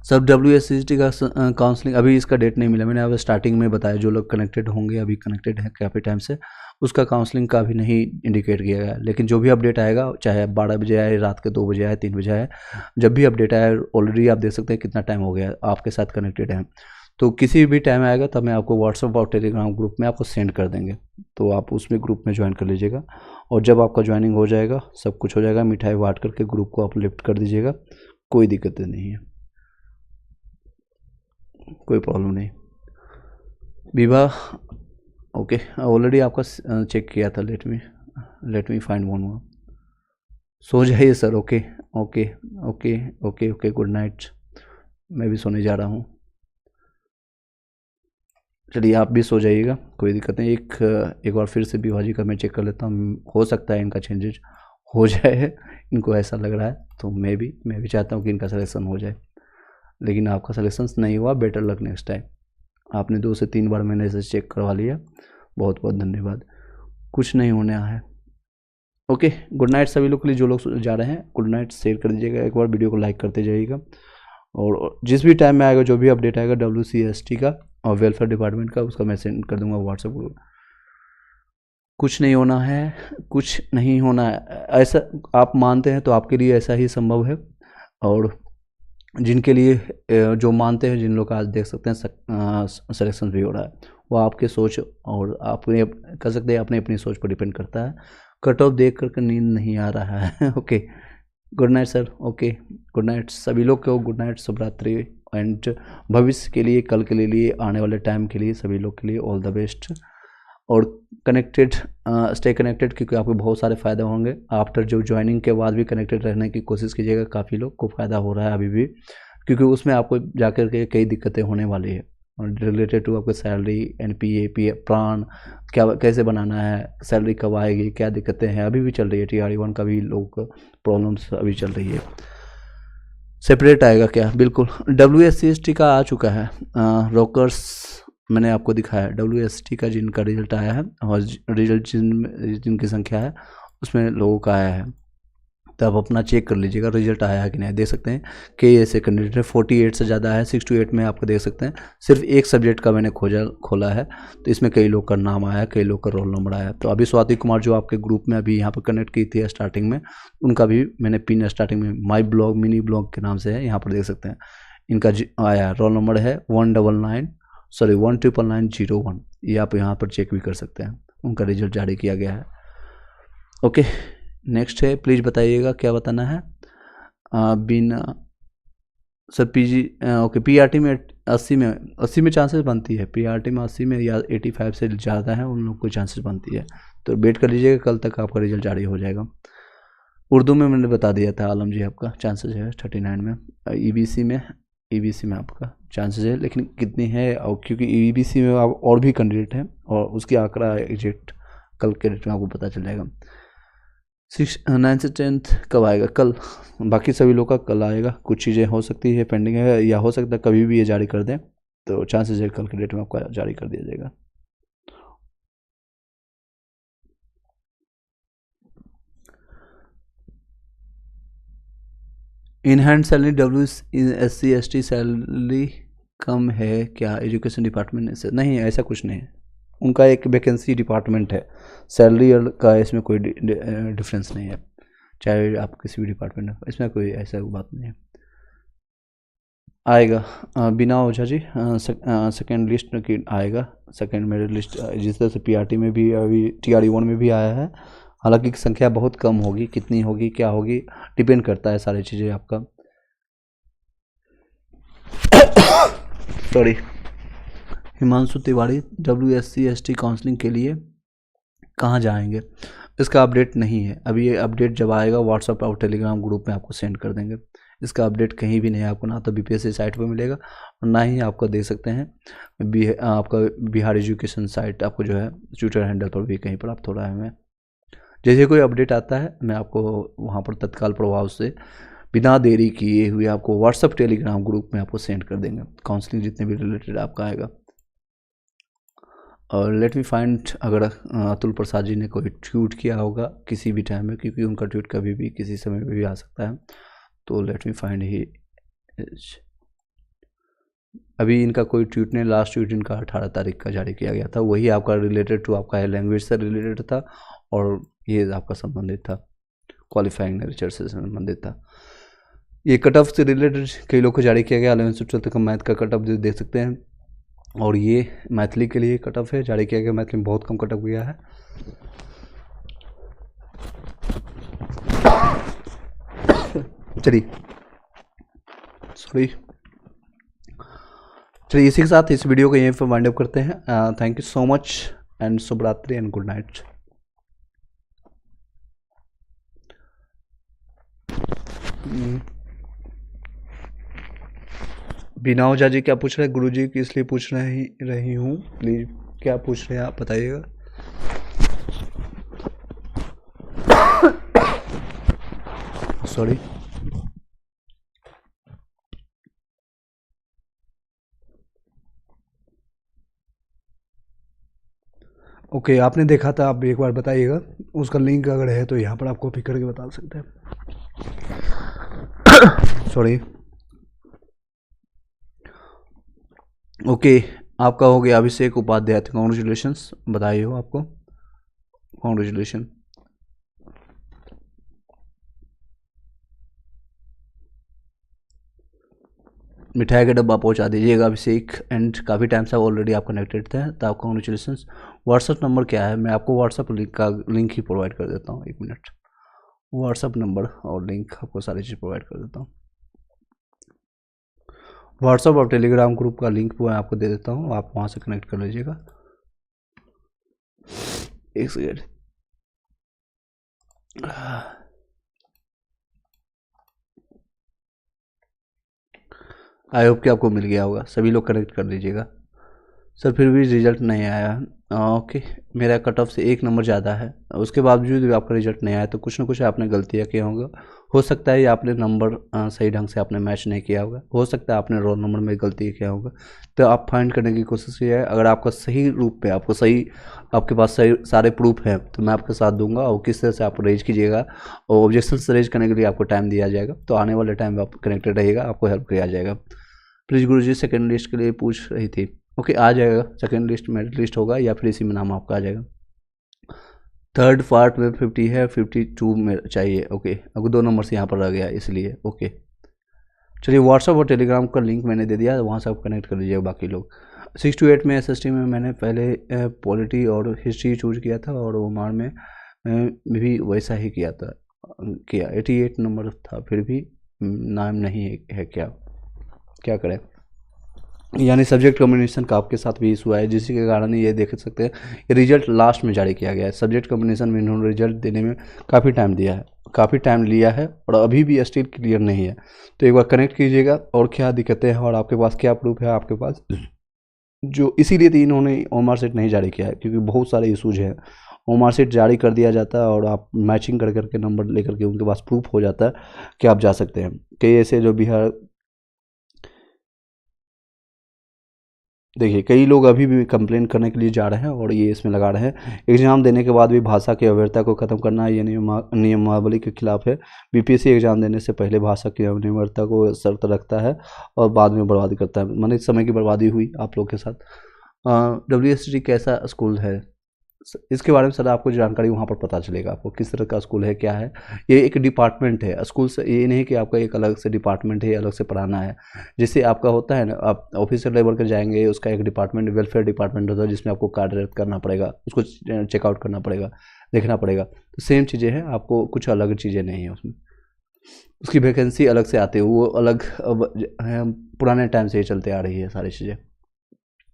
सर WSCT का काउंसलिंग अभी इसका डेट नहीं मिला, मैंने अब स्टार्टिंग में बताया, जो लोग कनेक्टेड होंगे, अभी कनेक्टेड हैं काफ़ी टाइम से, उसका काउंसलिंग का अभी नहीं इंडिकेट किया गया, लेकिन जो भी अपडेट आएगा, चाहे 12 बजे आए, रात के 2 बजे आए, 3 बजे आए, जब भी अपडेट आया, ऑलरेडी आप देख सकते हैं कितना टाइम हो गया आपके साथ कनेक्टेड है, तो किसी भी टाइम आएगा तब मैं आपको व्हाट्सएप और टेलीग्राम ग्रुप में आपको सेंड कर देंगे, तो आप उसमें ग्रुप में ज्वाइन कर लीजिएगा। और जब आपका ज्वाइनिंग हो जाएगा, सब कुछ हो जाएगा, मिठाई बांट करके ग्रुप को आप लिफ्ट कर दीजिएगा, कोई दिक्कत नहीं है, कोई प्रॉब्लम नहीं। विवाह, ओके, ऑलरेडी आपका चेक किया था। Let me find one more. सो जाइए sir. Okay okay okay okay okay, good night, मैं भी सोने जा रहा हूँ। चलिए आप भी सो जाइएगा, कोई दिक्कत नहीं। एक बार फिर से विभाजी का मैं चेक कर लेता हूँ, हो सकता है इनका चेंजेज हो जाए, इनको ऐसा लग रहा है, तो मैं भी चाहता हूँ कि इनका सिलेक्शन हो जाए, लेकिन आपका सिलेक्शन नहीं हुआ, बेटर लक नेक्स्ट टाइम। आपने 2 से 3 बार मैंने इसे चेक करवा लिया, बहुत बहुत धन्यवाद। कुछ नहीं होने है। ओके, गुड नाइट सभी लोग के लिए, जो लोग जा रहे हैं गुड नाइट, शेयर कर दीजिएगा, एक बार वीडियो को लाइक करते जाइएगा, और जिस भी टाइम में आएगा, जो भी अपडेट आएगा WCST का और वेलफेयर डिपार्टमेंट का, उसका मैं सेंड कर दूंगा व्हाट्सएप ग्रुप। कुछ नहीं होना है, कुछ नहीं होना है, ऐसा आप मानते हैं तो आपके लिए ऐसा ही संभव है। और जिनके लिए जो मानते हैं, जिन लोग का आज देख सकते हैं सिलेक्शन भी हो रहा है, वो आपके सोच और आपने कह सकते हैं अपनी अपनी सोच पर डिपेंड करता है। कट ऑफ देख करके नींद नहीं आ रहा है। Okay, good night sir. Okay, good night सभी लोग को, गुड नाइट, शुभ रात्रि। एंड भविष्य के लिए, कल के लिए, आने वाले टाइम के लिए सभी लोग के लिए ऑल द बेस्ट। और कनेक्टेड, स्टे कनेक्टेड, क्योंकि आपको बहुत सारे फ़ायदे होंगे। आफ्टर जो ज्वाइनिंग के बाद भी कनेक्टेड रहने की कोशिश कीजिएगा, काफ़ी लोग को फ़ायदा हो रहा है अभी भी, क्योंकि उसमें आपको जाकर के कई दिक्कतें होने वाली है रिलेटेड टू आपको सैलरी, NPA, प्राण क्या कैसे बनाना है, सैलरी कब आएगी, क्या दिक्कतें हैं, अभी भी चल रही है। TRE1 का भी लोग प्रॉब्लम्स अभी चल रही है। सेपरेट आएगा क्या? बिल्कुल, WSCST का आ चुका है। रोकर्स मैंने आपको दिखाया, WST का जिनका रिजल्ट आया है और रिजल्ट जिनकी संख्या है उसमें लोगों का आया है, तो आप अपना चेक कर लीजिएगा रिजल्ट आया है कि नहीं। देख सकते हैं कि ऐसे कैंडिडेट है, 48 से ज़्यादा है, 6 to 8 में आपको देख सकते हैं। सिर्फ एक सब्जेक्ट का मैंने खोला है, तो इसमें कई लोग का नाम आया, कई लोग का रोल नंबर आया। तो अभी स्वाति कुमार जो आपके ग्रुप में अभी यहाँ पर कनेक्ट की थी स्टार्टिंग में, उनका भी मैंने पिन स्टार्टिंग में माई ब्लॉग, मिनी ब्लॉग के नाम से है, यहाँ पर देख सकते हैं। इनका आया रोल नंबर है 19901। ये आप यहाँ पर चेक भी कर सकते हैं, उनका रिजल्ट जारी किया गया है। ओके, नेक्स्ट है, प्लीज़ बताइएगा क्या बताना है। बिना सर PG, ओके, PRT में 80 में चांसेस बनती है, PRT में 80 में या 85 से ज़्यादा है, उन लोग को चांसेस बनती है। तो वेट कर लीजिएगा, कल तक आपका रिजल्ट जारी हो जाएगा। उर्दू में मैंने बता दिया था आलम जी, आपका चांसेस है 39 में। EBC में आपका चांसेस है, लेकिन कितनी है, और क्योंकि EBC में आप और भी कैंडिडेट हैं और उसकी आंकड़ा एग्जैक्ट कल के डेट में आपको पता चल जाएगा। 9 से 10 कब आएगा? कल। बाकी सभी लोग का कल आएगा। कुछ चीज़ें हो सकती है पेंडिंग है, या हो सकता है कभी भी ये जारी कर दें, तो चांसेस है कल के डेट में आपका जारी कर दिया जाएगा। In hand salary WSC/ST salary कम है क्या एजुकेशन डिपार्टमेंट से? नहीं, ऐसा कुछ नहीं है, उनका एक वैकेंसी डिपार्टमेंट है, सैलरी का इसमें कोई डिफरेंस नहीं है, चाहे आप किसी भी डिपार्टमेंट में, इसमें कोई ऐसा बात नहीं है। आएगा बिना ओझा जी, सेकेंड लिस्ट की आएगा, सेकेंड मेरिट लिस्ट जिस तरह से PRT में भी, अभी TRE1 में भी आया है। हालांकि संख्या बहुत कम होगी, कितनी होगी, क्या होगी, डिपेंड करता है सारी चीज़ें आपका। Sorry, Himanshu Tiwari WSC/ST counselling के लिए कहाँ जाएंगे? इसका अपडेट नहीं है अभी, ये अपडेट जब आएगा व्हाट्सएप और टेलीग्राम ग्रुप में आपको सेंड कर देंगे। इसका अपडेट कहीं भी नहीं है आपको, ना तो BPSC साइट पर मिलेगा और ना ही आपको देख सकते हैं आपका बिहार एजुकेशन साइट, आपको जो है ट्विटर हैंडल पर भी कहीं प्राप्त हो रहा है। मैं जैसे कोई अपडेट आता है मैं आपको वहाँ पर तत्काल प्रभाव से बिना देरी किए हुए आपको व्हाट्सएप टेलीग्राम ग्रुप में आपको सेंड कर देंगे, काउंसलिंग जितने भी रिलेटेड आपका आएगा। और लेट मी फाइंड, अगर अतुल प्रसाद जी ने कोई ट्वीट किया होगा किसी भी टाइम में, क्योंकि उनका ट्वीट कभी भी किसी समय में भी आ सकता है, तो लेट मी फाइंड ही। अभी इनका कोई ट्वीट नहीं, लास्ट ट्वीट इनका 18 तारीख का जारी किया गया था, वही आपका रिलेटेड टू आपका लैंग्वेज से रिलेटेड था और ये आपका संबंधित था, क्वालिफाइंग नेचर से संबंधित था। ये कट ऑफ से रिलेटेड कई लोग को जारी किया गया, 11th से 12th का मैथ का कट ऑफ देख सकते हैं, और ये मैथिली के लिए कट ऑफ है, जारी किया गया। मैथिली में बहुत कम कट ऑफ गया है। चलिए, सॉरी, चलिए इसी के साथ इस वीडियो को यहीं पर वाइंड अप करते हैं। Thank you so much and शुभ रात्रि एंड गुड नाइट। बिना ओझा जी क्या पूछ रहे हैं? गुरुजी की इसलिए पूछ रही हूँ, प्लीज क्या पूछ रहे हैं आप बताइएगा। सॉरी, ओके, आपने देखा था, आप एक बार बताइएगा, उसका लिंक अगर है तो यहाँ पर आप कॉपी करके बता सकते हैं। सॉरी। ओके, आपका हो गया अभिषेक उपाध्याय, कॉन्ग्रेचुलेशंस, बधाई हो आपको, कॉन्ग्रेचुलेशन। मिठाई का डब्बा पहुंचा दीजिएगा अभिषेक, एंड काफ़ी टाइम से ऑलरेडी आप कनेक्टेड थे, तो आपको कॉन्ग्रेचुलेशंस। व्हाट्सअप नंबर क्या है, मैं आपको व्हाट्सअप लिंक ही प्रोवाइड कर देता हूँ, 1 मिनट। व्हाट्सअप नंबर और लिंक आपको सारी चीज़ प्रोवाइड कर देता हूँ। व्हाट्सअप और टेलीग्राम ग्रुप का लिंक मैं आपको दे देता हूँ, आप वहाँ से कनेक्ट कर लीजिएगा। एक सेकेंड। आई होप कि आपको मिल गया होगा, सभी लोग कनेक्ट कर लीजिएगा। सर फिर भी रिजल्ट नहीं आया। ओके, मेरा कट ऑफ से 1 नंबर ज़्यादा है, उसके बावजूद भी आपका रिजल्ट नहीं आया, तो कुछ ना कुछ आपने गलतियाँ किया होगा। हो सकता है आपने नंबर सही ढंग से आपने मैच नहीं किया होगा, हो सकता है आपने रोल नंबर में गलती किया होगा। तो आप फाइंड करने की कोशिश कीजिए, अगर आपका सही रूप में आपको सही, आपके पास सही सारे प्रूफ हैं, तो मैं आपके साथ दूंगा, और किस तरह से आप रेज कीजिएगा, और ऑब्जेक्शन रेज करने के लिए आपको टाइम दिया जाएगा, तो आने वाले टाइम में आप कनेक्टेड रहिएगा, आपको हेल्प किया जाएगा। प्लीज़ गुरुजी सेकंड लिस्ट के लिए पूछ रही थी। ओके, आ जाएगा, सेकंड लिस्ट मेरिट लिस्ट होगा, या फिर इसी में नाम आपका आ जाएगा। थर्ड पार्ट में 50 है, 52 में चाहिए। ओके, अब 2 नंबर से यहाँ पर रह गया इसलिए। ओके चलिए, व्हाट्सअप और टेलीग्राम का लिंक मैंने दे दिया, वहाँ से आप कनेक्ट कर लीजिएगा बाकी लोग। 6 to 8 में SST में मैंने पहले पॉलिटी और हिस्ट्री चूज किया था, और ओमान में भी वैसा ही किया 88 नंबर था, फिर भी नाम नहीं है, क्या करें। यानी सब्जेक्ट कॉम्बिनेशन का आपके साथ भी इशू है, जिसके कारण ये देख सकते हैं ये रिजल्ट लास्ट में जारी किया गया है। सब्जेक्ट कॉम्बिनेशन में इन्होंने रिजल्ट देने में काफ़ी टाइम दिया है, काफ़ी टाइम लिया है, और अभी भी स्टिल क्लियर नहीं है। तो एक बार कनेक्ट कीजिएगा, और क्या दिक्कतें हैं और आपके पास क्या प्रूफ है आपके पास, जो इसीलिए तो इन्होंने ओमार सेट नहीं जारी किया है, क्योंकि बहुत सारे इशूज हैं। ओमार सेट जारी कर दिया जाता है, और आप मैचिंग कर करके नंबर लेकर के उनके पास प्रूफ हो जाता है कि आप जा सकते हैं। कई ऐसे जो बिहार, देखिए कई लोग अभी भी कंप्लेन करने के लिए जा रहे हैं, और ये इसमें लगा रहे हैं एग्जाम देने के बाद भी भाषा की अवैधता को खत्म करना ये नियमावली के खिलाफ है। BPSC एग्जाम देने से पहले भाषा की अनिवार्यता को शर्त रखता है, और बाद में बर्बादी करता है, माने समय की बर्बादी हुई आप लोग के साथ। WST कैसा स्कूल है, इसके बारे में सर आपको जानकारी वहाँ पर पता चलेगा, आपको किस तरह का स्कूल है, क्या है। ये एक डिपार्टमेंट है स्कूल से, ये नहीं कि आपका एक अलग से डिपार्टमेंट है, अलग से पढ़ाना है। जैसे आपका होता है ना, आप ऑफिसर लेवल के जाएंगे, उसका एक डिपार्टमेंट वेलफेयर डिपार्टमेंट होता है, जिसमें आपको कार्यरत करना पड़ेगा, उसको चेकआउट करना पड़ेगा, देखना पड़ेगा। तो सेम चीज़ें हैं, आपको कुछ अलग चीज़ें नहीं है उसमें। उसकी वैकेंसी अलग से आती है, वो अलग पुराने टाइम से ही चलते आ रही है सारी चीज़ें।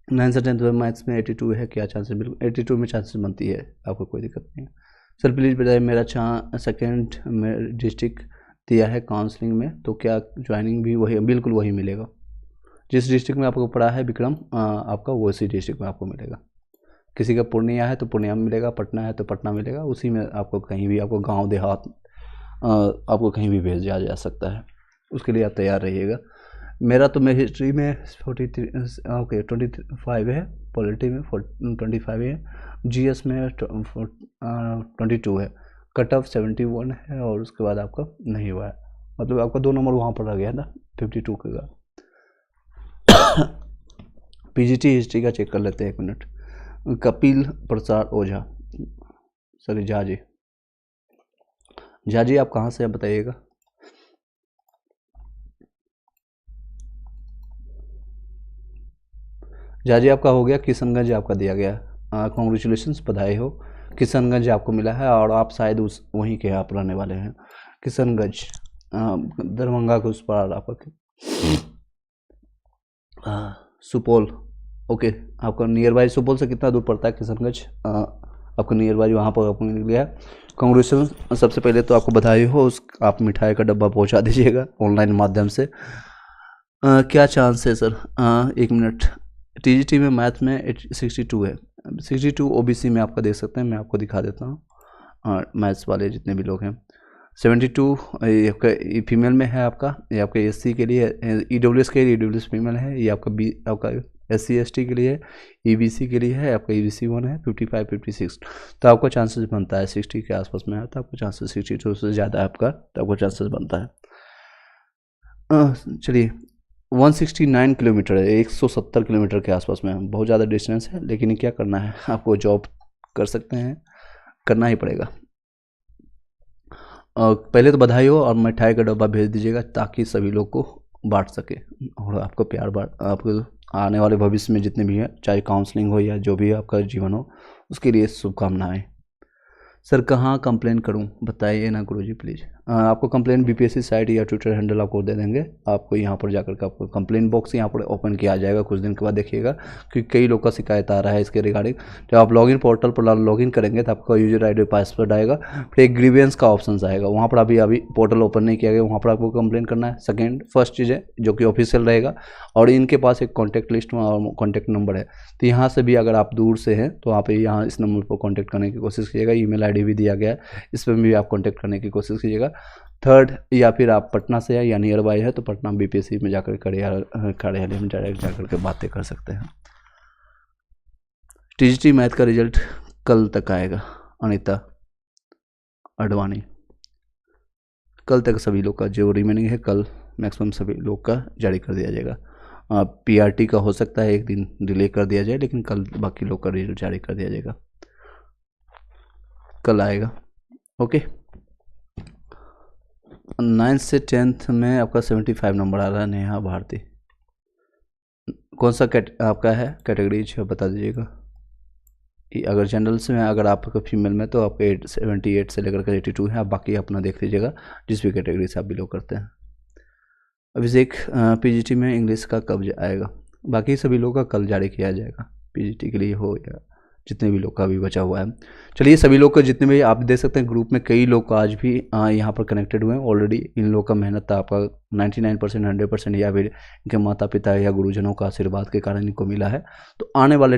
9 से 10 मैथ्स में 82 है, क्या चांसेस, बिल्कुल 82 में चांसेस बनती है, आपको कोई दिक्कत नहीं है। सर प्लीज़ बताइए, मेरा सेकेंड में डिस्ट्रिक्ट दिया है काउंसलिंग में, तो क्या ज्वाइनिंग भी वही, बिल्कुल वही मिलेगा जिस डिस्ट्रिक्ट में आपको पढ़ा है विक्रम, आपका उसी डिस्ट्रिक्ट में आपको मिलेगा। किसी का पूर्णिया है तो पूर्णिया में मिलेगा, पटना है तो पटना मिलेगा, उसी में आपको कहीं भी, आपको गाँव देहात आपको कहीं भी भेजा जा सकता है, उसके लिए आप तैयार रहिएगा। मेरा तो मैं हिस्ट्री में 25 है, पॉलिटी में 25 है, GS में 22 है, कट ऑफ 71 है, और उसके बाद आपका नहीं हुआ है, मतलब आपका 2 नंबर वहाँ पर रह गया ना 52 का। PGT हिस्ट्री का चेक कर लेते हैं, 1 मिनट। कपिल प्रसाद ओझा, सॉरी झा जी आप कहाँ से हैं बताइएगा। झा जी आपका हो गया, किशनगंज आपका दिया गया, कॉन्ग्रेचुलेशंस, बधाई हो, किशनगंज आपको मिला है, और आप शायद उस वहीं के आप रहने वाले हैं, किशनगंज, दरभंगा के उस पार आपका सुपौल। ओके, आपका नियर बाई सुपौल से कितना दूर पड़ता है किशनगंज, आपका नियर बाई वहाँ पर आपको मिल गया। कॉन्ग्रेचुलेशन, सबसे पहले तो आपको बधाई हो, उस आप मिठाई का डब्बा पहुँचा दीजिएगा ऑनलाइन माध्यम से। क्या चांस है सर, 1 मिनट। TGT में मैथ में 62 है, 62 OBC में आपका देख सकते हैं, मैं आपको दिखा देता हूँ, मैथ्स वाले जितने भी लोग हैं। 72 ये आपका फीमेल में है, आपका ये आपका SC के लिए, EWS के लिए EWS फीमेल है, ये आपका SC ST के लिए, EBC के लिए है, आपका EBC 1 है, 55 56, तो आपका चांसेस बनता है 60 के आसपास में है, तो आपको चांसेस 62 से ज़्यादा आपका, तो आपको चांसेस बनता है। चलिए, 169 किलोमीटर है, 170 किलोमीटर के आसपास में है। बहुत ज़्यादा डिस्टेंस है, लेकिन क्या करना है, आपको जॉब कर सकते हैं, करना ही पड़ेगा। पहले तो बधाई हो और मिठाई का डब्बा भेज दीजिएगा ताकि सभी लोग को बांट सके और आपको प्यार बांट, आपको आने वाले भविष्य में जितने भी हैं, चाहे काउंसलिंग हो या जो भी आपका जीवन हो, उसके लिए शुभकामनाएं। सर कहाँ कंप्लेन करूं, बताइए ना गुरुजी प्लीज़। आपको कंप्लेन बीपीएससी साइट या ट्विटर हैंडल आपको दे देंगे। आपको यहाँ पर जाकर के आपको कंप्लेन बॉक्स यहाँ पर ओपन किया जाएगा कुछ दिन के बाद, देखिएगा क्योंकि कई लोग का शिकायत आ रहा है इसके रिगार्डिंग। जब आप लॉगिन पोर्टल पर लॉगिन करेंगे तो आपका यूजर आई डी पासवर्ड आएगा, फिर एक ग्रीवेंस का ऑप्शन आएगा, वहाँ पर अभी पोर्टल ओपन नहीं किया गया, वहाँ पर आपको कंप्लेन करना है। सेकेंड फर्स्ट चीज़ है जो कि ऑफिशियल रहेगा, और इनके पास एक कॉन्टैक्ट लिस्ट और कॉन्टैक्ट नंबर है, तो यहाँ से भी अगर आप दूर से हैं तो आप यहाँ इस नंबर पर कॉन्टैक्ट करने की कोशिश कीजिएगा। ईमेल आईडी भी दिया गया है, इस पर भी आप कांटेक्ट करने की कोशिश कीजिएगा। थर्ड, या फिर आप पटना से है या नियर बाई है तो पटना बीपीएससी में जाकर कार्यालय में डायरेक्ट जाकर के बातें कर सकते हैं। टीजीटी मैथ का रिजल्ट कल तक आएगा, अनीता अडवाणी। कल तक सभी लोग का जो रिमेनिंग है, कल मैक्सिमम सभी लोग का जारी कर दिया जाएगा। पीआरटी का हो सकता है एक दिन डिले कर दिया जाए, लेकिन कल बाकी लोग का रिजल्ट जारी कर दिया जाएगा, कल आएगा। ओके। 9th से 10th में आपका 75 नंबर आ रहा है। नेहा भारती, कौन सा आपका है कैटेगरीज बता दीजिएगा। अगर जनरल से में, अगर आपका फीमेल में तो आपका 78 से लेकर के 82 है। आप बाकी अपना देख लीजिएगा जिस भी कैटेगरी से आप बिलोंग करते हैं। अभिषेक, पीजीटी में इंग्लिश का कब आएगा? बाकी सभी लोगों का कल जारी किया जाएगा, पीजीटी के लिए हो या जितने भी लोग का भी बचा हुआ है। चलिए सभी लोग का जितने भी आप देख सकते हैं ग्रुप में कई लोग आज भी यहाँ पर कनेक्टेड हुए हैं ऑलरेडी। इन लोग का मेहनत था आपका 99% 100% या फिर इनके माता पिता या गुरुजनों का आशीर्वाद के कारण इनको मिला है। तो आने वाले